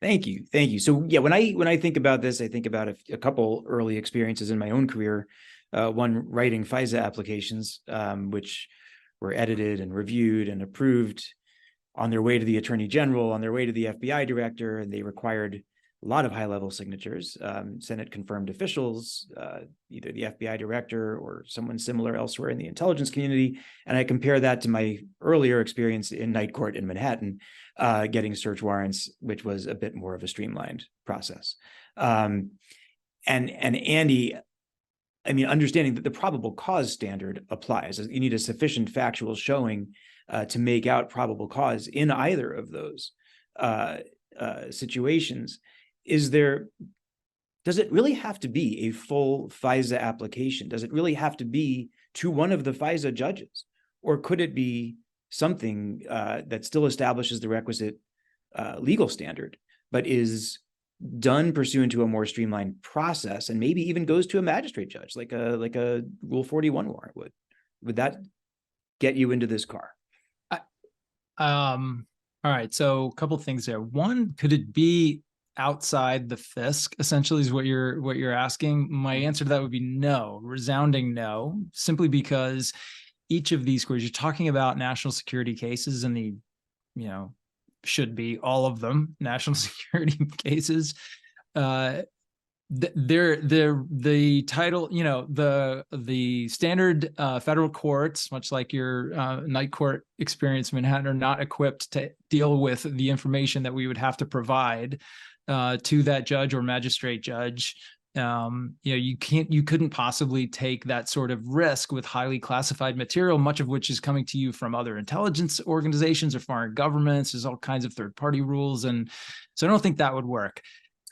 Thank you. So yeah, when I think about this, I think about a couple early experiences in my own career. One, writing FISA applications, which were edited and reviewed and approved on their way to the Attorney General, on their way to the FBI Director, and they required a lot of high-level signatures, Senate-confirmed officials, either the FBI Director or someone similar elsewhere in the intelligence community. And I compare that to my earlier experience in night court in Manhattan, getting search warrants, which was a bit more of a streamlined process. And Andy, I mean, understanding that the probable cause standard applies. You need a sufficient factual showing to make out probable cause in either of those. situations, does it really have to be a full FISA application? Does it really have to be to one of the FISA judges? Or could it be something that still establishes the requisite legal standard, but is done pursuant to a more streamlined process, and maybe even goes to a magistrate judge, like a Rule 41 warrant would? Would that get you into this car? All right, so a couple things there. One, could it be outside the FISC, essentially, is what you're asking? My answer to that would be no, resounding no, simply because each of these courts, you're talking about national security cases, and should be all of them national security cases. The title, the standard federal courts, much like your night court experience in Manhattan, are not equipped to deal with the information that we would have to provide to that judge or magistrate judge. You couldn't possibly take that sort of risk with highly classified material, much of which is coming to you from other intelligence organizations or foreign governments. There's all kinds of third-party rules, and so I don't think that would work.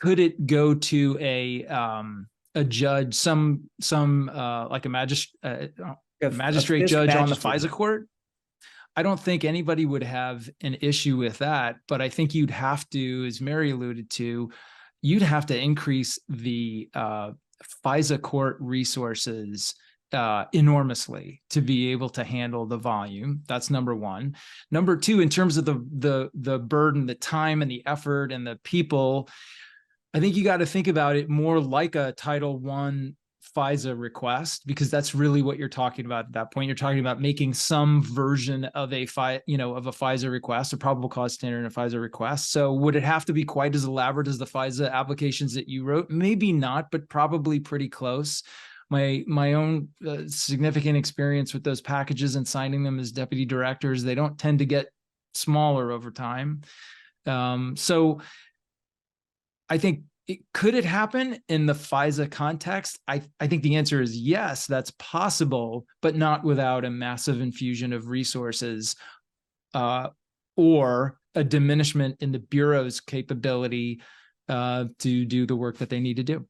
Could it go to a judge, like a magistrate judge on the FISA court? I don't think anybody would have an issue with that, but I think you'd have to, as Mary alluded to, you'd have to increase the FISA court resources enormously to be able to handle the volume. That's number one. Number two, in terms of the burden, the time and the effort and the people, I think you got to think about it more like a Title I FISA request, because that's really what you're talking about at that point. You're talking about making some version of a FISA request, a probable cause standard in a FISA request. So would it have to be quite as elaborate as the FISA applications that you wrote? Maybe not, but probably pretty close. My own significant experience with those packages and signing them as deputy directors, they don't tend to get smaller over time. So I think could it happen in the FISA context? I think the answer is yes, that's possible, but not without a massive infusion of resources or a diminishment in the Bureau's capability to do the work that they need to do.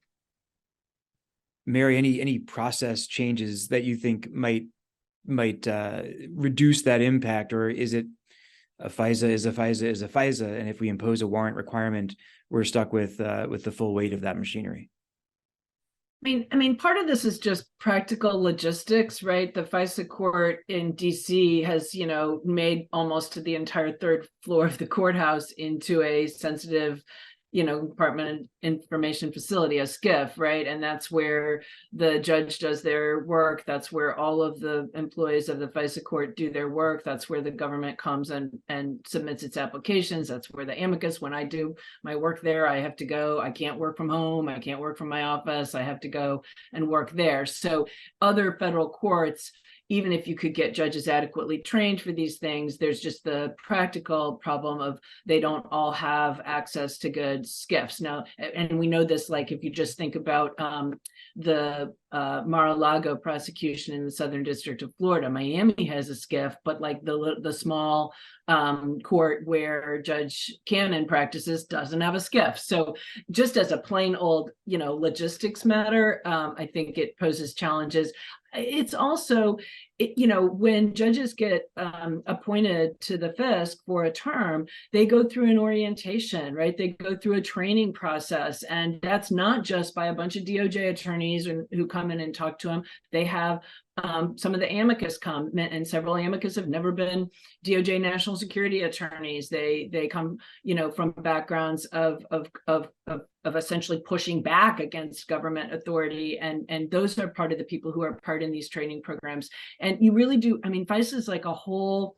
Mary, any process changes that you think might reduce that impact, or is it a FISA is a FISA is a FISA, and if we impose a warrant requirement, we're stuck with the full weight of that machinery? I mean, part of this is just practical logistics, right? The FISA court in DC has, made almost the entire third floor of the courthouse into a sensitive, Department of Information facility, a SCIF, right? And that's where the judge does their work. That's where all of the employees of the FISA court do their work. That's where the government comes and submits its applications. That's where the amicus, when I do my work there, I have to go. I can't work from home. I can't work from my office. I have to go and work there. So other federal courts, even if you could get judges adequately trained for these things, there's just the practical problem of they don't all have access to good SCIFs. Now, and we know this, like if you just think about the Mar-a-Lago prosecution in the Southern District of Florida, Miami has a SCIF, but like the small court where Judge Cannon practices doesn't have a SCIF. So just as a plain old, logistics matter, I think it poses challenges. It's also, when judges get appointed to the FISC for a term, they go through an orientation, right? They go through a training process, and that's not just by a bunch of DOJ attorneys who come in and talk to them. They have some of the amicus come, and several amicus have never been DOJ national security attorneys. They come, from backgrounds of essentially pushing back against government authority, and those are part of the people who are part in these training programs. And you really do. I mean, FISA is like a whole.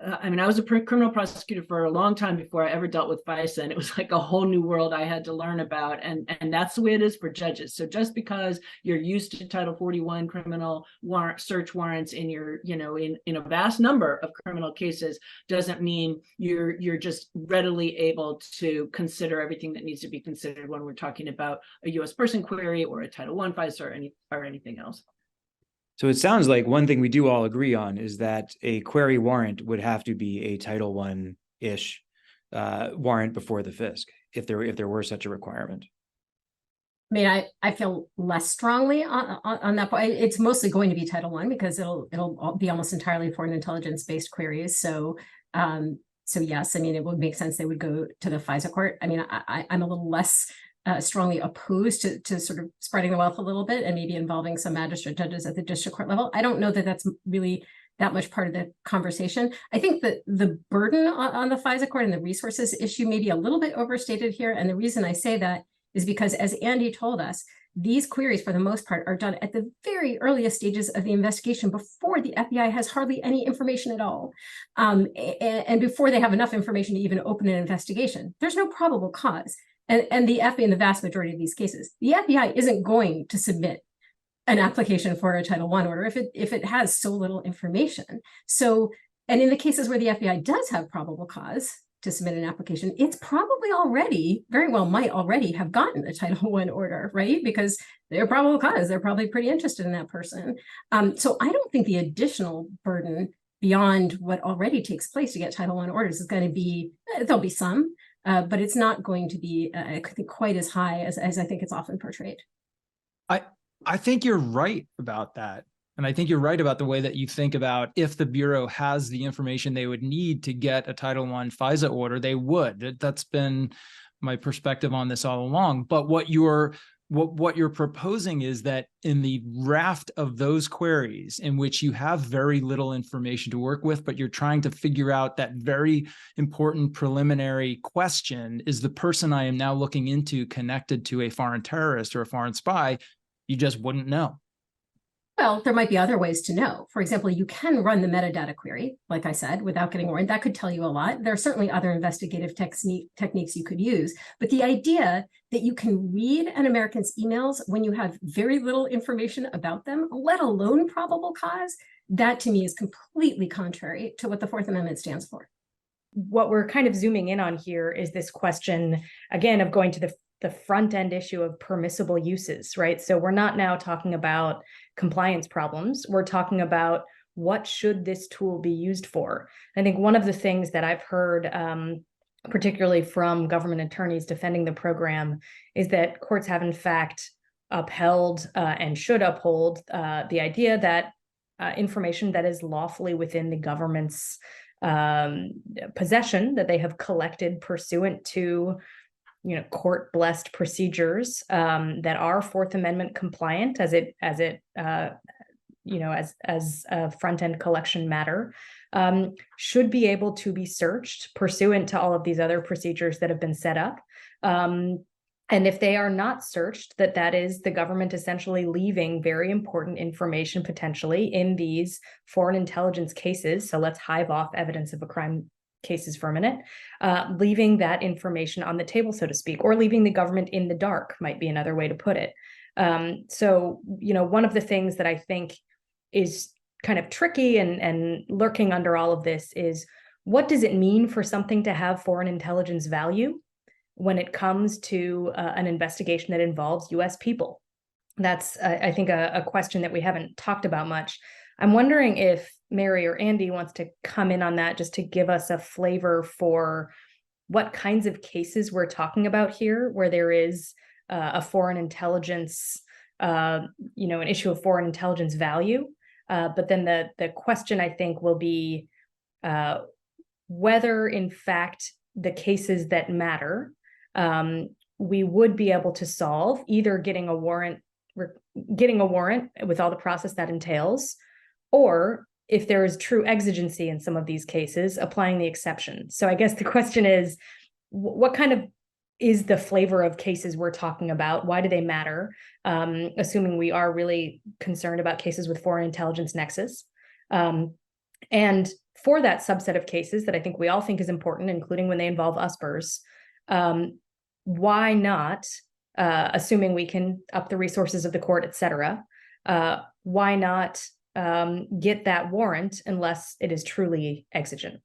I was a criminal prosecutor for a long time before I ever dealt with FISA, and it was like a whole new world I had to learn about, and that's the way it is for judges. So just because you're used to Title 41 criminal search warrants in your, in a vast number of criminal cases, doesn't mean you're just readily able to consider everything that needs to be considered when we're talking about a U.S. person query or a Title I FISA or anything else. So it sounds like one thing we do all agree on is that a query warrant would have to be a Title I-ish warrant before the FISC if there were such a requirement? I mean, I feel less strongly on that point. It's mostly going to be Title I because it'll be almost entirely foreign intelligence based queries. So so yes, I mean, it would make sense they would go to the FISA court. I mean, I'm a little less strongly opposed to sort of spreading the wealth a little bit and maybe involving some magistrate judges at the district court level. I don't know that that's really that much part of the conversation. I think that the burden on the FISA court and the resources issue may be a little bit overstated here. And the reason I say that is because, as Andy told us, these queries, for the most part, are done at the very earliest stages of the investigation before the FBI has hardly any information at all, and before they have enough information to even open an investigation. There's no probable cause. And the FBI, in the vast majority of these cases, the FBI isn't going to submit an application for a Title I order if it has so little information. So, and in the cases where the FBI does have probable cause to submit an application, it's probably already, very well might already have gotten a Title I order, right? Because they're probable cause, they're probably pretty interested in that person. So I don't think the additional burden beyond what already takes place to get Title I orders is going to be, there'll be some, but it's not going to be, I think, quite as high as I think it's often portrayed. I think you're right about that. And I think you're right about the way that you think about if the Bureau has the information they would need to get a Title I FISA order, they would. That's been my perspective on this all along. But what you're proposing is that in the raft of those queries in which you have very little information to work with, but you're trying to figure out that very important preliminary question, is the person I am now looking into connected to a foreign terrorist or a foreign spy? You just wouldn't know. Well, there might be other ways to know. For example, you can run the metadata query, like I said, without getting warned. That could tell you a lot. There are certainly other investigative techniques you could use. But the idea that you can read an American's emails when you have very little information about them, let alone probable cause, that to me is completely contrary to what the Fourth Amendment stands for. What we're kind of zooming in on here is this question, again, of going to the front end issue of permissible uses, right? So we're not now talking about compliance problems. We're talking about what should this tool be used for? I think one of the things that I've heard, particularly from government attorneys defending the program, is that courts have in fact upheld and should uphold the idea that information that is lawfully within the government's possession, that they have collected pursuant to court-blessed procedures that are Fourth Amendment compliant as a front-end collection matter, should be able to be searched pursuant to all of these other procedures that have been set up. And if they are not searched, that is the government essentially leaving very important information potentially in these foreign intelligence cases. So let's hive off evidence of a crime cases for a minute, leaving that information on the table, so to speak, or leaving the government in the dark might be another way to put it. So, one of the things that I think is kind of tricky and lurking under all of this is, what does it mean for something to have foreign intelligence value when it comes to an investigation that involves U.S. people? That's, I think, a question that we haven't talked about much. I'm wondering if Mary or Andy wants to come in on that, just to give us a flavor for what kinds of cases we're talking about here, where there is a foreign intelligence, an issue of foreign intelligence value. But then the question, I think, will be whether, in fact, the cases that matter, we would be able to solve either getting a warrant with all the process that entails, or if there is true exigency in some of these cases, applying the exception. So I guess the question is, what kind of is the flavor of cases we're talking about? Why do they matter? Assuming we are really concerned about cases with foreign intelligence nexus. And for that subset of cases that I think we all think is important, including when they involve USPers, why not, assuming we can up the resources of the court, et cetera, why not get that warrant unless it is truly exigent?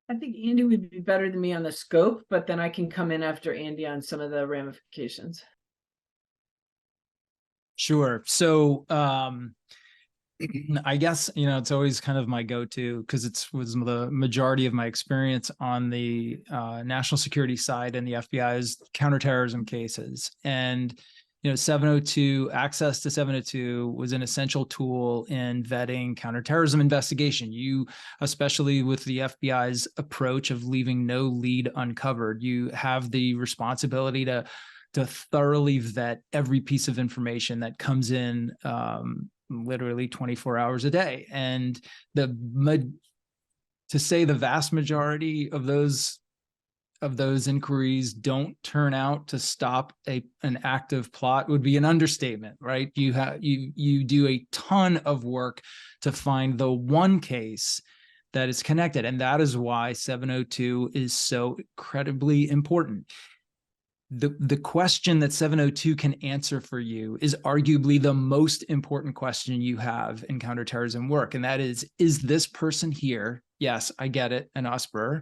I think Andy would be better than me on the scope, but then I can come in after Andy on some of the ramifications. Sure. So I guess, it's always kind of my go-to because was the majority of my experience on the national security side and the FBI's counterterrorism cases. And, 702, access to 702 was an essential tool in vetting counterterrorism investigation. Especially with the FBI's approach of leaving no lead uncovered, you have the responsibility to thoroughly vet every piece of information that comes in, literally 24 hours a day. And to say the vast majority of those inquiries don't turn out to stop an active plot would be an understatement, right? You do a ton of work to find the one case that is connected, and that is why 702 is so incredibly important. The question that 702 can answer for you is arguably the most important question you have in counterterrorism work. And that is this person here? Yes, I get it, an USPR.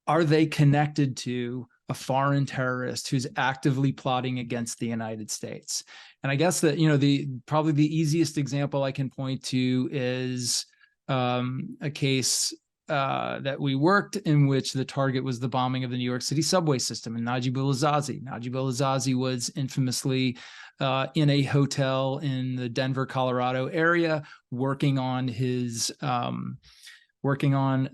Are they connected to a foreign terrorist who's actively plotting against the United States? And I guess that, probably the easiest example I can point to is a case that we worked in which the target was the bombing of the New York City subway system and Najib al-Azazi. Najib al-Azazi was infamously in a hotel in the Denver, Colorado area, working on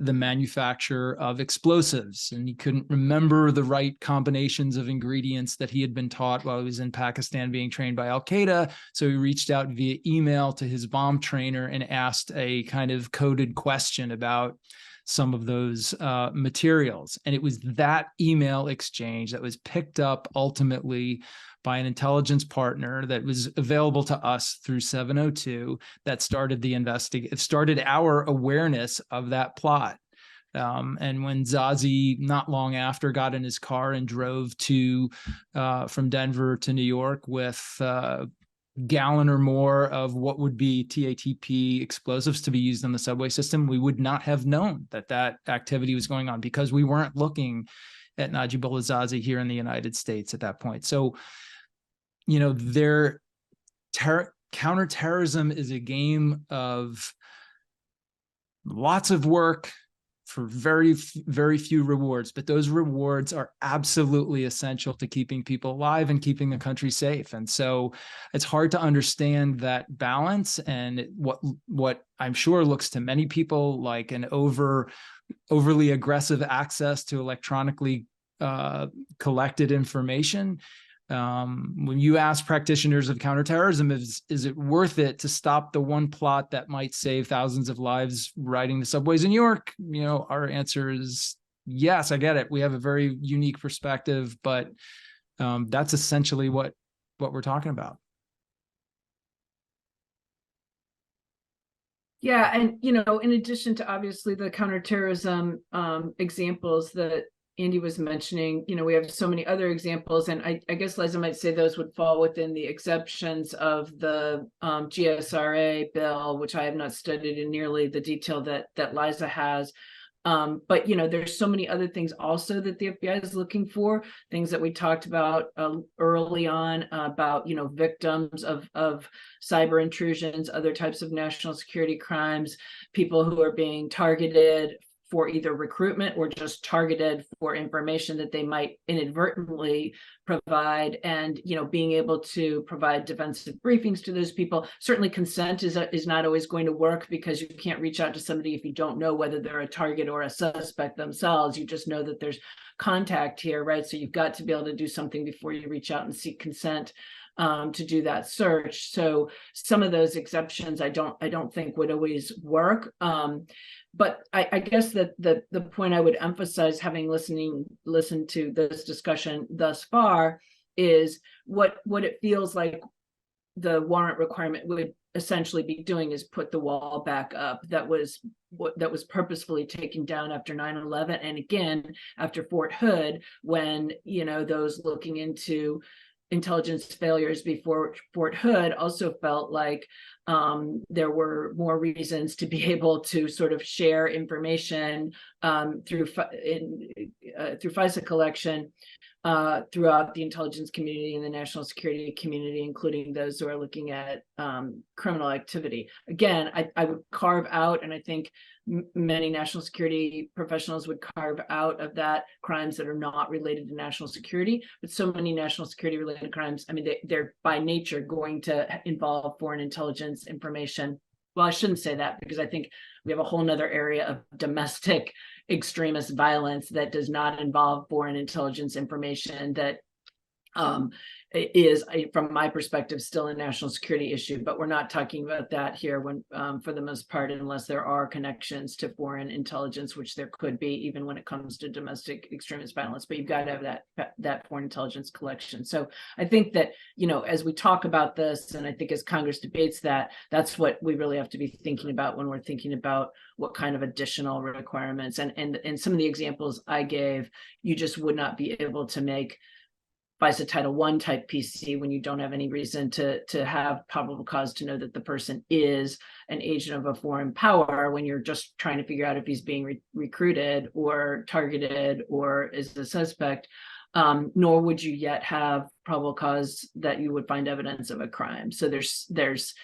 the manufacture of explosives. And he couldn't remember the right combinations of ingredients that he had been taught while he was in Pakistan being trained by Al-Qaeda. So he reached out via email to his bomb trainer and asked a kind of coded question about some of those materials. And it was that email exchange that was picked up ultimately by an intelligence partner that was available to us through 702 that started started our awareness of that plot. And when Zazi, not long after, got in his car and drove from Denver to New York with gallon or more of what would be TATP explosives to be used on the subway system, we would not have known that activity was going on because we weren't looking at Najib al-Azazi here in the United States at that point. So, counterterrorism is a game of lots of work for very, very few rewards, but those rewards are absolutely essential to keeping people alive and keeping the country safe. And so it's hard to understand that balance, and what I'm sure looks to many people like an overly aggressive access to electronically collected information. When you ask practitioners of counterterrorism, is it worth it to stop the one plot that might save thousands of lives riding the subways in New York? Our answer is yes, I get it. We have a very unique perspective, but that's essentially what we're talking about. Yeah, and in addition to obviously the counterterrorism examples that Andy was mentioning, we have so many other examples, and I guess Liza might say those would fall within the exceptions of the GSRA bill, which I have not studied in nearly the detail that Liza has. But there's so many other things also that the FBI is looking for, things that we talked about early on about victims of cyber intrusions, other types of national security crimes, people who are being targeted for either recruitment or just targeted for information that they might inadvertently provide, and being able to provide defensive briefings to those people. Certainly consent is not always going to work, because you can't reach out to somebody if you don't know whether they're a target or a suspect themselves. You just know that there's contact here, right? So you've got to be able to do something before you reach out and seek consent to do that search. So some of those exceptions I don't think would always work. But I guess that the point I would emphasize, having listened to this discussion thus far, is what it feels like the warrant requirement would essentially be doing is put the wall back up that was purposefully taken down after 9/11, and again after Fort Hood, when those looking into intelligence failures before Fort Hood also felt like there were more reasons to be able to sort of share information through FISA collection throughout the intelligence community and the national security community, including those who are looking at criminal activity. Again, I would carve out, and I think many national security professionals would carve out of that crimes that are not related to national security, but so many national security related crimes, I mean, they're by nature going to involve foreign intelligence information. Well, I shouldn't say that, because I think we have a whole nother area of domestic extremist violence that does not involve foreign intelligence information that is, from my perspective, still a national security issue. But we're not talking about that here, when for the most part, unless there are connections to foreign intelligence, which there could be, even when it comes to domestic extremist violence. But you've got to have that foreign intelligence collection. So I think that, you know, as we talk about this, and I think as Congress debates that, that's what we really have to be thinking about when we're thinking about what kind of additional requirements. And some of the examples I gave, you just would not be able to make FISA Title I type PC when you don't have any reason to have probable cause to know that the person is an agent of a foreign power, when you're just trying to figure out if he's being recruited or targeted or is a suspect, nor would you yet have probable cause that you would find evidence of a crime. So there's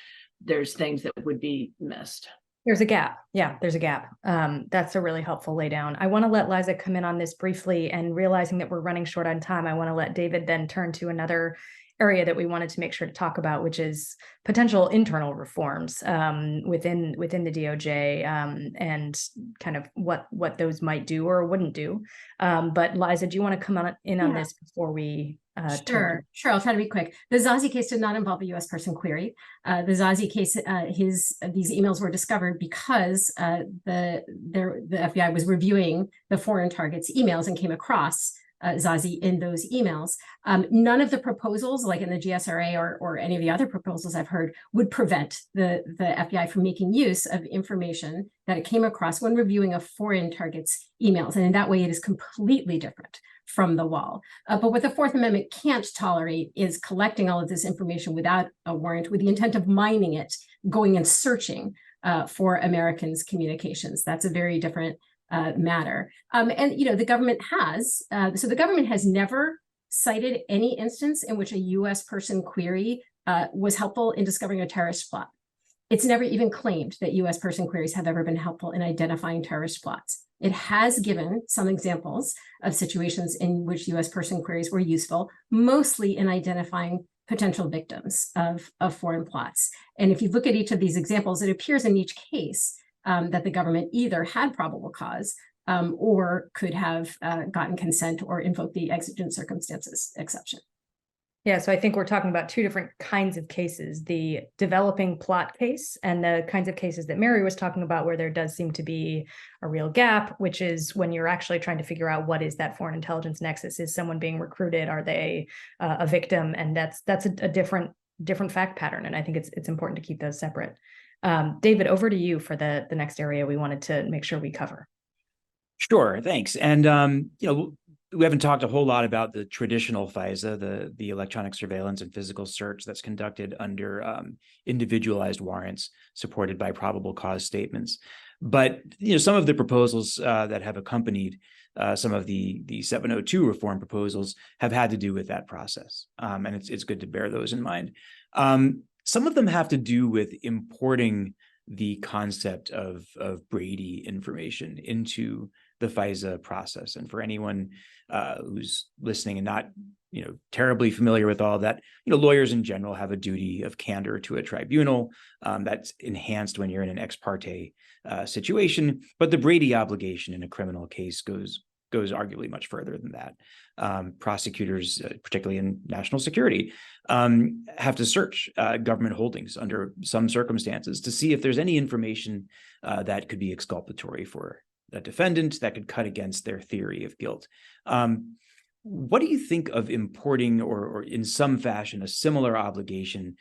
things that would be missed. There's a gap. Yeah, there's a gap. That's a really helpful laydown. I want to let Liza come in on this briefly, and realizing that we're running short on time, I want to let David then turn to another area that we wanted to make sure to talk about, which is potential internal reforms within the DOJ, and kind of what those might do or wouldn't do. But Liza, do you want to come in on this before we Sure. I'll try to be quick. The Zazi case did not involve a U.S. person query. The Zazi case, these emails were discovered because the FBI was reviewing the foreign targets emails and came across Zazi in those emails. None of the proposals, like in the GSRA or any of the other proposals I've heard, would prevent the FBI from making use of information that it came across when reviewing a foreign target's emails. And in that way, it is completely different from the wall. But what the Fourth Amendment can't tolerate is collecting all of this information without a warrant, with the intent of mining it, going and searching for Americans' communications. That's a very different matter. And, you know, the government has never cited any instance in which a U.S. person query was helpful in discovering a terrorist plot. It's never even claimed that U.S. person queries have ever been helpful in identifying terrorist plots. It has given some examples of situations in which U.S. person queries were useful, mostly in identifying potential victims of foreign plots. And if you look at each of these examples, it appears in each case that the government either had probable cause or could have gotten consent or invoked the exigent circumstances exception. Yeah, so I think we're talking about two different kinds of cases: the developing plot case and the kinds of cases that Mary was talking about, where there does seem to be a real gap, which is when you're actually trying to figure out what is that foreign intelligence nexus. Is someone being recruited? Are they a victim? And that's a different fact pattern. And I think it's important to keep those separate. David, over to you for the next area we wanted to make sure we cover. Sure, thanks. And you know, we haven't talked a whole lot about the traditional FISA, the electronic surveillance and physical search that's conducted under individualized warrants supported by probable cause statements. But you know, some of the proposals that have accompanied some of the 702 reform proposals have had to do with that process, and it's good to bear those in mind. Some of them have to do with importing the concept of Brady information into the FISA process. And for anyone who's listening and not, you know, terribly familiar with all that, you know, lawyers in general have a duty of candor to a tribunal that's enhanced when you're in an ex parte situation. But the Brady obligation in a criminal case goes arguably much further than that. Prosecutors, particularly in national security, have to search government holdings under some circumstances to see if there's any information that could be exculpatory for a defendant, that could cut against their theory of guilt. What do you think of importing, or in some fashion, a similar obligation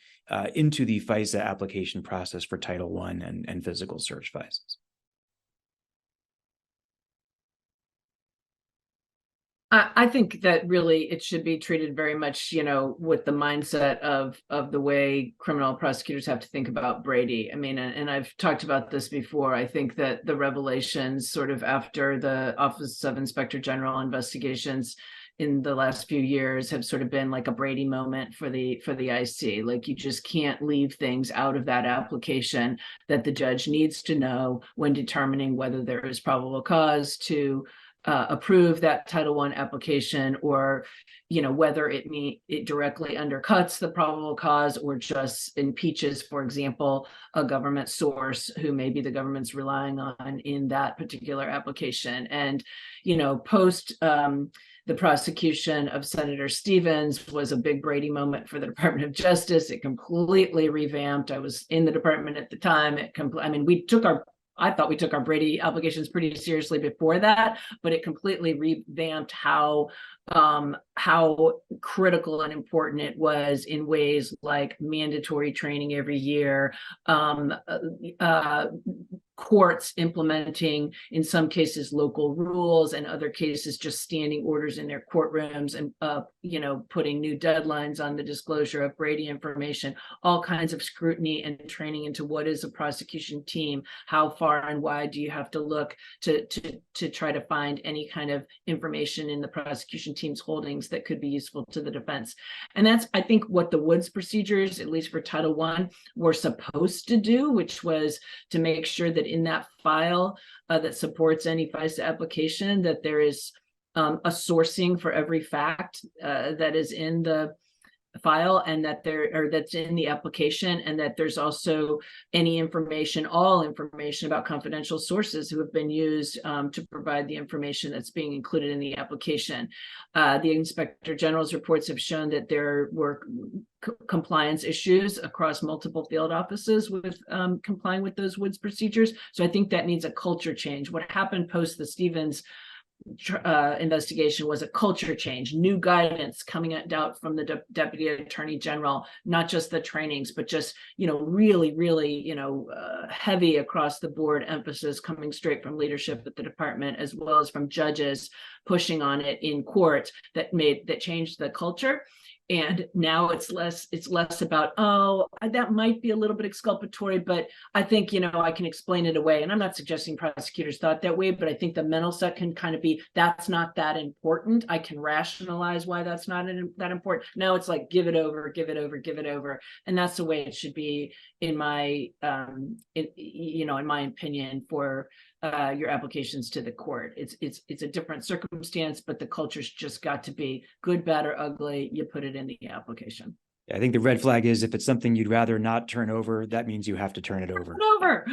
into the FISA application process for Title I and physical search FISAs? I think that really it should be treated very much, you know, with the mindset of the way criminal prosecutors have to think about Brady. I mean, and I've talked about this before. I think that the revelations sort of after the Office of Inspector General investigations in the last few years have sort of been like a Brady moment for the IC. Like, you just can't leave things out of that application that the judge needs to know when determining whether there is probable cause to approve that Title I application, or whether it directly undercuts the probable cause or just impeaches, for example, a government source who maybe the government's relying on in that particular application. And post the prosecution of Senator Stevens was a big Brady moment for the Department of Justice. It completely revamped. I was in the department at the time. I thought we took our Brady obligations pretty seriously before that, but it completely revamped how critical and important it was in ways like mandatory training every year, courts implementing, in some cases, local rules, and other cases just standing orders in their courtrooms, and putting new deadlines on the disclosure of Brady information, all kinds of scrutiny and training into what is a prosecution team, how far and wide do you have to look to try to find any kind of information in the prosecution team's holdings that could be useful to the defense. And that's, I think, what the Woods procedures, at least for Title I, were supposed to do, which was to make sure that in that file that supports any FISA application, that there is a sourcing for every fact that is in the file, and that's in the application, and that there's also all information about confidential sources who have been used to provide the information that's being included in the application. The Inspector General's reports have shown that there were compliance issues across multiple field offices with complying with those Woods procedures. So I think that needs a culture change. What happened post the Stevens investigation was a culture change, new guidance coming out from the Deputy Attorney General, not just the trainings, but just really heavy across the board emphasis coming straight from leadership at the department, as well as from judges pushing on it in court, that changed the culture. And now it's less about, that might be a little bit exculpatory, but I think, I can explain it away. And I'm not suggesting prosecutors thought that way, but I think the mental set can kind of be, that's not that important. I can rationalize why that's not that important. Now it's like, give it over. And that's the way it should be, in my, in my opinion, for your applications to the court. It's a different circumstance, but the culture's just got to be good, bad, or ugly. You put it in the application. I think the red flag is, if it's something you'd rather not turn over, that means you have to turn it over.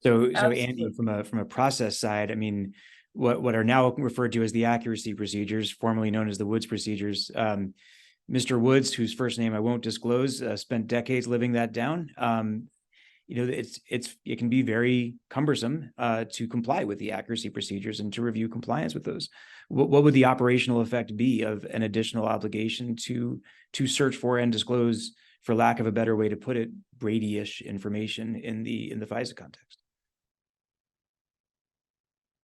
So Andy, from a process side, I mean, what are now referred to as the accuracy procedures, formerly known as the Woods procedures. Mr. Woods, whose first name I won't disclose, spent decades living that down. It can be very cumbersome to comply with the accuracy procedures and to review compliance with those. What would the operational effect be of an additional obligation to search for and disclose, for lack of a better way to put it, Brady-ish information in the FISA context?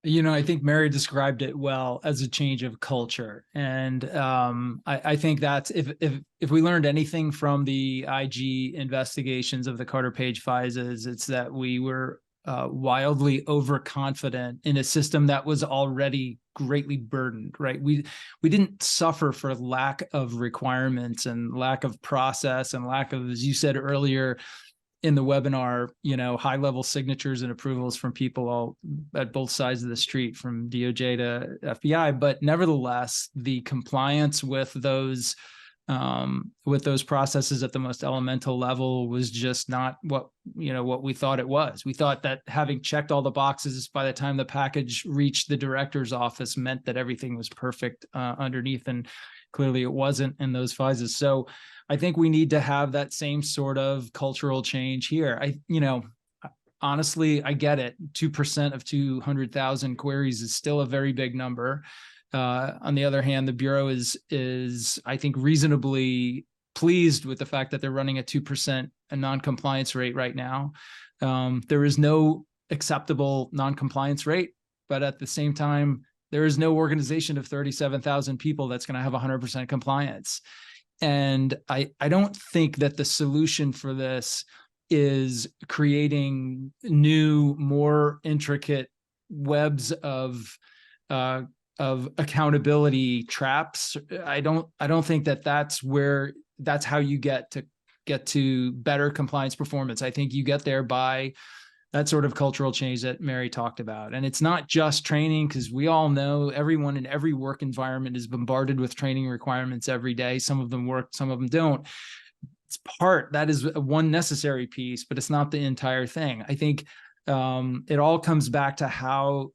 I think Mary described it well as a change of culture. And I think that's, if we learned anything from the IG investigations of the Carter Page FISAs, it's that we were wildly overconfident in a system that was already greatly burdened, right? We didn't suffer for lack of requirements and lack of process and lack of, as you said earlier in the webinar, high-level signatures and approvals from people all at both sides of the street, from DOJ to FBI. But nevertheless, the compliance with those processes at the most elemental level was just not what we thought it was. We thought that having checked all the boxes by the time the package reached the director's office meant that everything was perfect underneath, and clearly it wasn't in those FISAs. So I think we need to have that same sort of cultural change here. Honestly, I get it. 2% of 200,000 queries is still a very big number. On the other hand, the Bureau is I think reasonably pleased with the fact that they're running a 2% non-compliance rate right now. There is no acceptable non-compliance rate, but at the same time, there is no organization of 37,000 people that's going to have 100% compliance. And I don't think that the solution for this is creating new, more intricate webs of accountability traps. I don't think that that's how you get to better compliance performance. I think you get there by that sort of cultural change that Mary talked about. And it's not just training, because we all know everyone in every work environment is bombarded with training requirements every day. Some of them work, some of them don't. That is one necessary piece, but it's not the entire thing. I think it all comes back to how,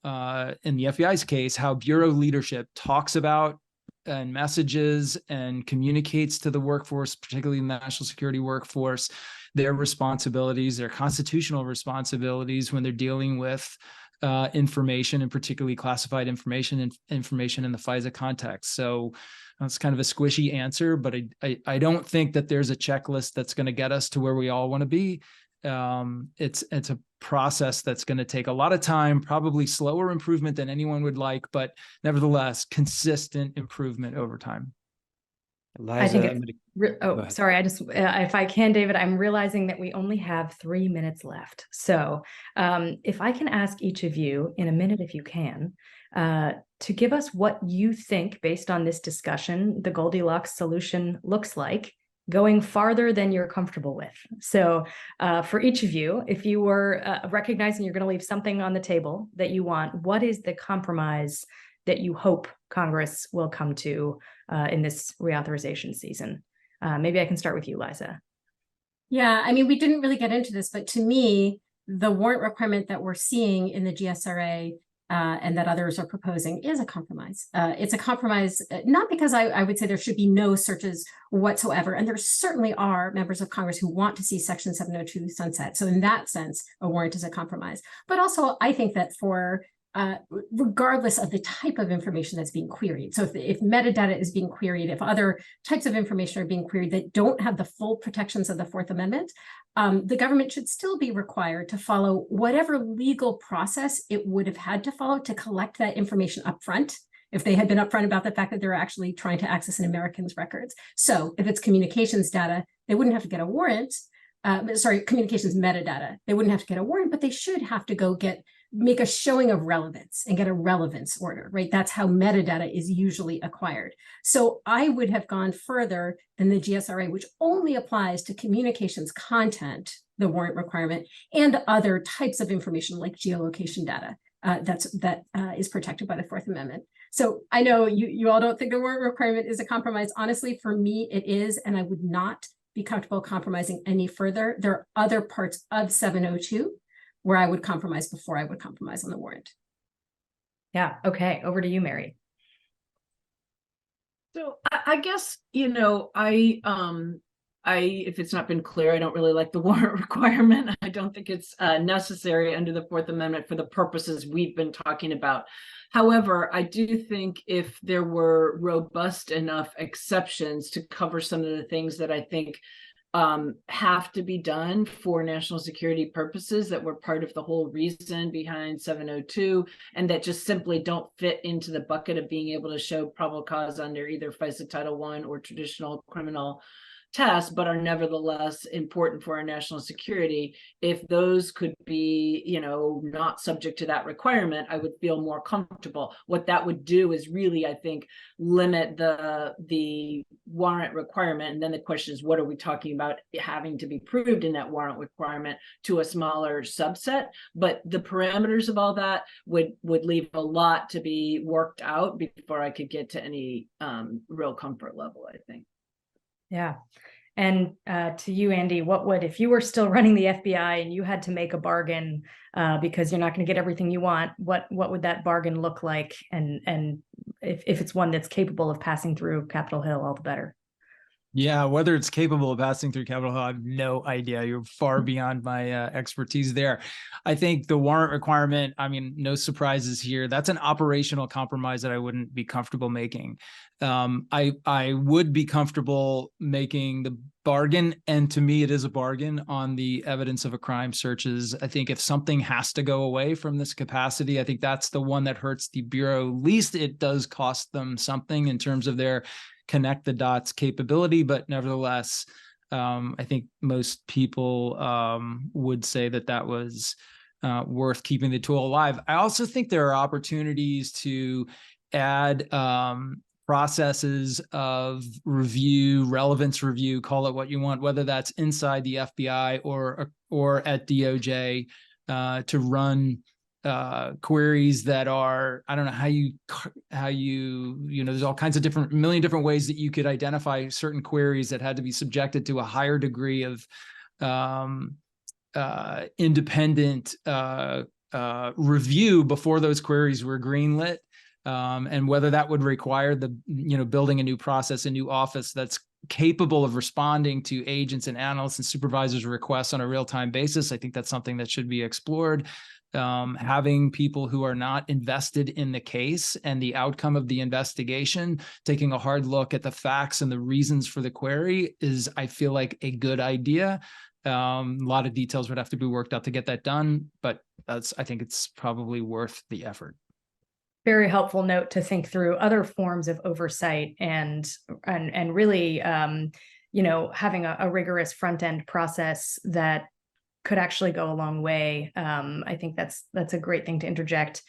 in the FBI's case, how bureau leadership talks about and messages and communicates to the workforce, particularly the national security workforce, their responsibilities, their constitutional responsibilities when they're dealing with information, and particularly classified information and information in the FISA context. So that's kind of a squishy answer, but I don't think that there's a checklist that's going to get us to where we all want to be. It's a process that's going to take a lot of time, probably slower improvement than anyone would like, but nevertheless, consistent improvement over time. Liza, sorry. If I can, David, I'm realizing that we only have 3 minutes left. So if I can ask each of you in a minute, if you can, to give us what you think, based on this discussion, the Goldilocks solution looks like, going farther than you're comfortable with. So for each of you, if you were recognizing you're going to leave something on the table that you want, what is the compromise that you hope Congress will come to in this reauthorization season? Maybe I can start with you, Liza. Yeah, I mean, we didn't really get into this, but to me, the warrant requirement that we're seeing in the GSRA and that others are proposing is a compromise. It's a compromise, not because I would say there should be no searches whatsoever. And there certainly are members of Congress who want to see Section 702 sunset. So in that sense, a warrant is a compromise. But also, I think that for regardless of the type of information that's being queried. So if metadata is being queried, if other types of information are being queried that don't have the full protections of the Fourth Amendment, the government should still be required to follow whatever legal process it would have had to follow to collect that information upfront, if they had been upfront about the fact that they're actually trying to access an American's records. So if it's communications data, they wouldn't have to get a warrant. Communications metadata, they wouldn't have to get a warrant, but they should have to go make a showing of relevance and get a relevance order, right? That's how metadata is usually acquired. So I would have gone further than the GSRA, which only applies to communications content, the warrant requirement, and other types of information like geolocation data that is protected by the Fourth Amendment. So I know you all don't think the warrant requirement is a compromise. Honestly, for me, it is, and I would not be comfortable compromising any further. There are other parts of 702 where I would compromise before I would compromise on the warrant. Yeah. Okay. Over to you, Mary. So I guess, if it's not been clear, I don't really like the warrant requirement. I don't think it's necessary under the Fourth Amendment for the purposes we've been talking about. However, I do think if there were robust enough exceptions to cover some of the things that I think have to be done for national security purposes that were part of the whole reason behind 702, and that just simply don't fit into the bucket of being able to show probable cause under either FISA Title I or traditional criminal tests, but are nevertheless important for our national security. If those could be, not subject to that requirement, I would feel more comfortable. What that would do is really, I think, limit the warrant requirement. And then the question is, what are we talking about having to be proved in that warrant requirement to a smaller subset? But the parameters of all that would leave a lot to be worked out before I could get to any real comfort level, I think. Yeah. And to you, Andy, if you were still running the FBI and you had to make a bargain because you're not going to get everything you want, what would that bargain look like? And if it's one that's capable of passing through Capitol Hill, all the better. Yeah, whether it's capable of passing through Capitol Hill, I have no idea. You're far beyond my expertise there. I think the warrant requirement, no surprises here. That's an operational compromise that I wouldn't be comfortable making. I would be comfortable making the bargain, and to me, it is a bargain on the evidence of a crime searches. I think if something has to go away from this capacity, I think that's the one that hurts the Bureau least. It does cost them something in terms of their connect the dots capability, but nevertheless, I think most people would say that was worth keeping the tool alive. I also think there are opportunities to add processes of review, relevance review, call it what you want, whether that's inside the FBI or at DOJ, to run queries that are, I don't know how you there's all kinds of million different ways that you could identify certain queries that had to be subjected to a higher degree of independent review before those queries were greenlit. And whether that would require building a new process, a new office that's capable of responding to agents and analysts and supervisors' requests on a real-time basis. I think that's something that should be explored. Having people who are not invested in the case and the outcome of the investigation, taking a hard look at the facts and the reasons for the query is, I feel like, a good idea. A lot of details would have to be worked out to get that done, but I think it's probably worth the effort. Very helpful note to think through other forms of oversight and really, having a rigorous front end process that could actually go a long way. I think that's a great thing to interject.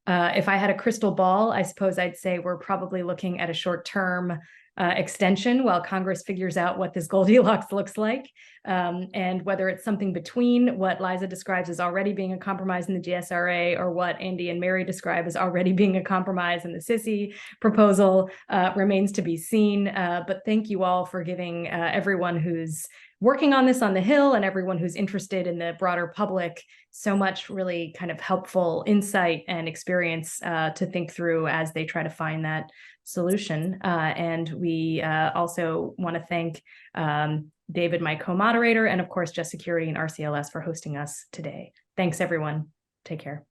If I had a crystal ball, I suppose I'd say we're probably looking at a short-term extension while Congress figures out what this Goldilocks looks like, and whether it's something between what Liza describes as already being a compromise in the GSRA or what Andy and Mary describe as already being a compromise in the SISI proposal remains to be seen. But thank you all for giving everyone who's working on this on the Hill and everyone who's interested in the broader public so much really kind of helpful insight and experience to think through as they try to find that solution. And we also want to thank David, my co-moderator, and of course, Just Security and RCLS for hosting us today. Thanks, everyone. Take care.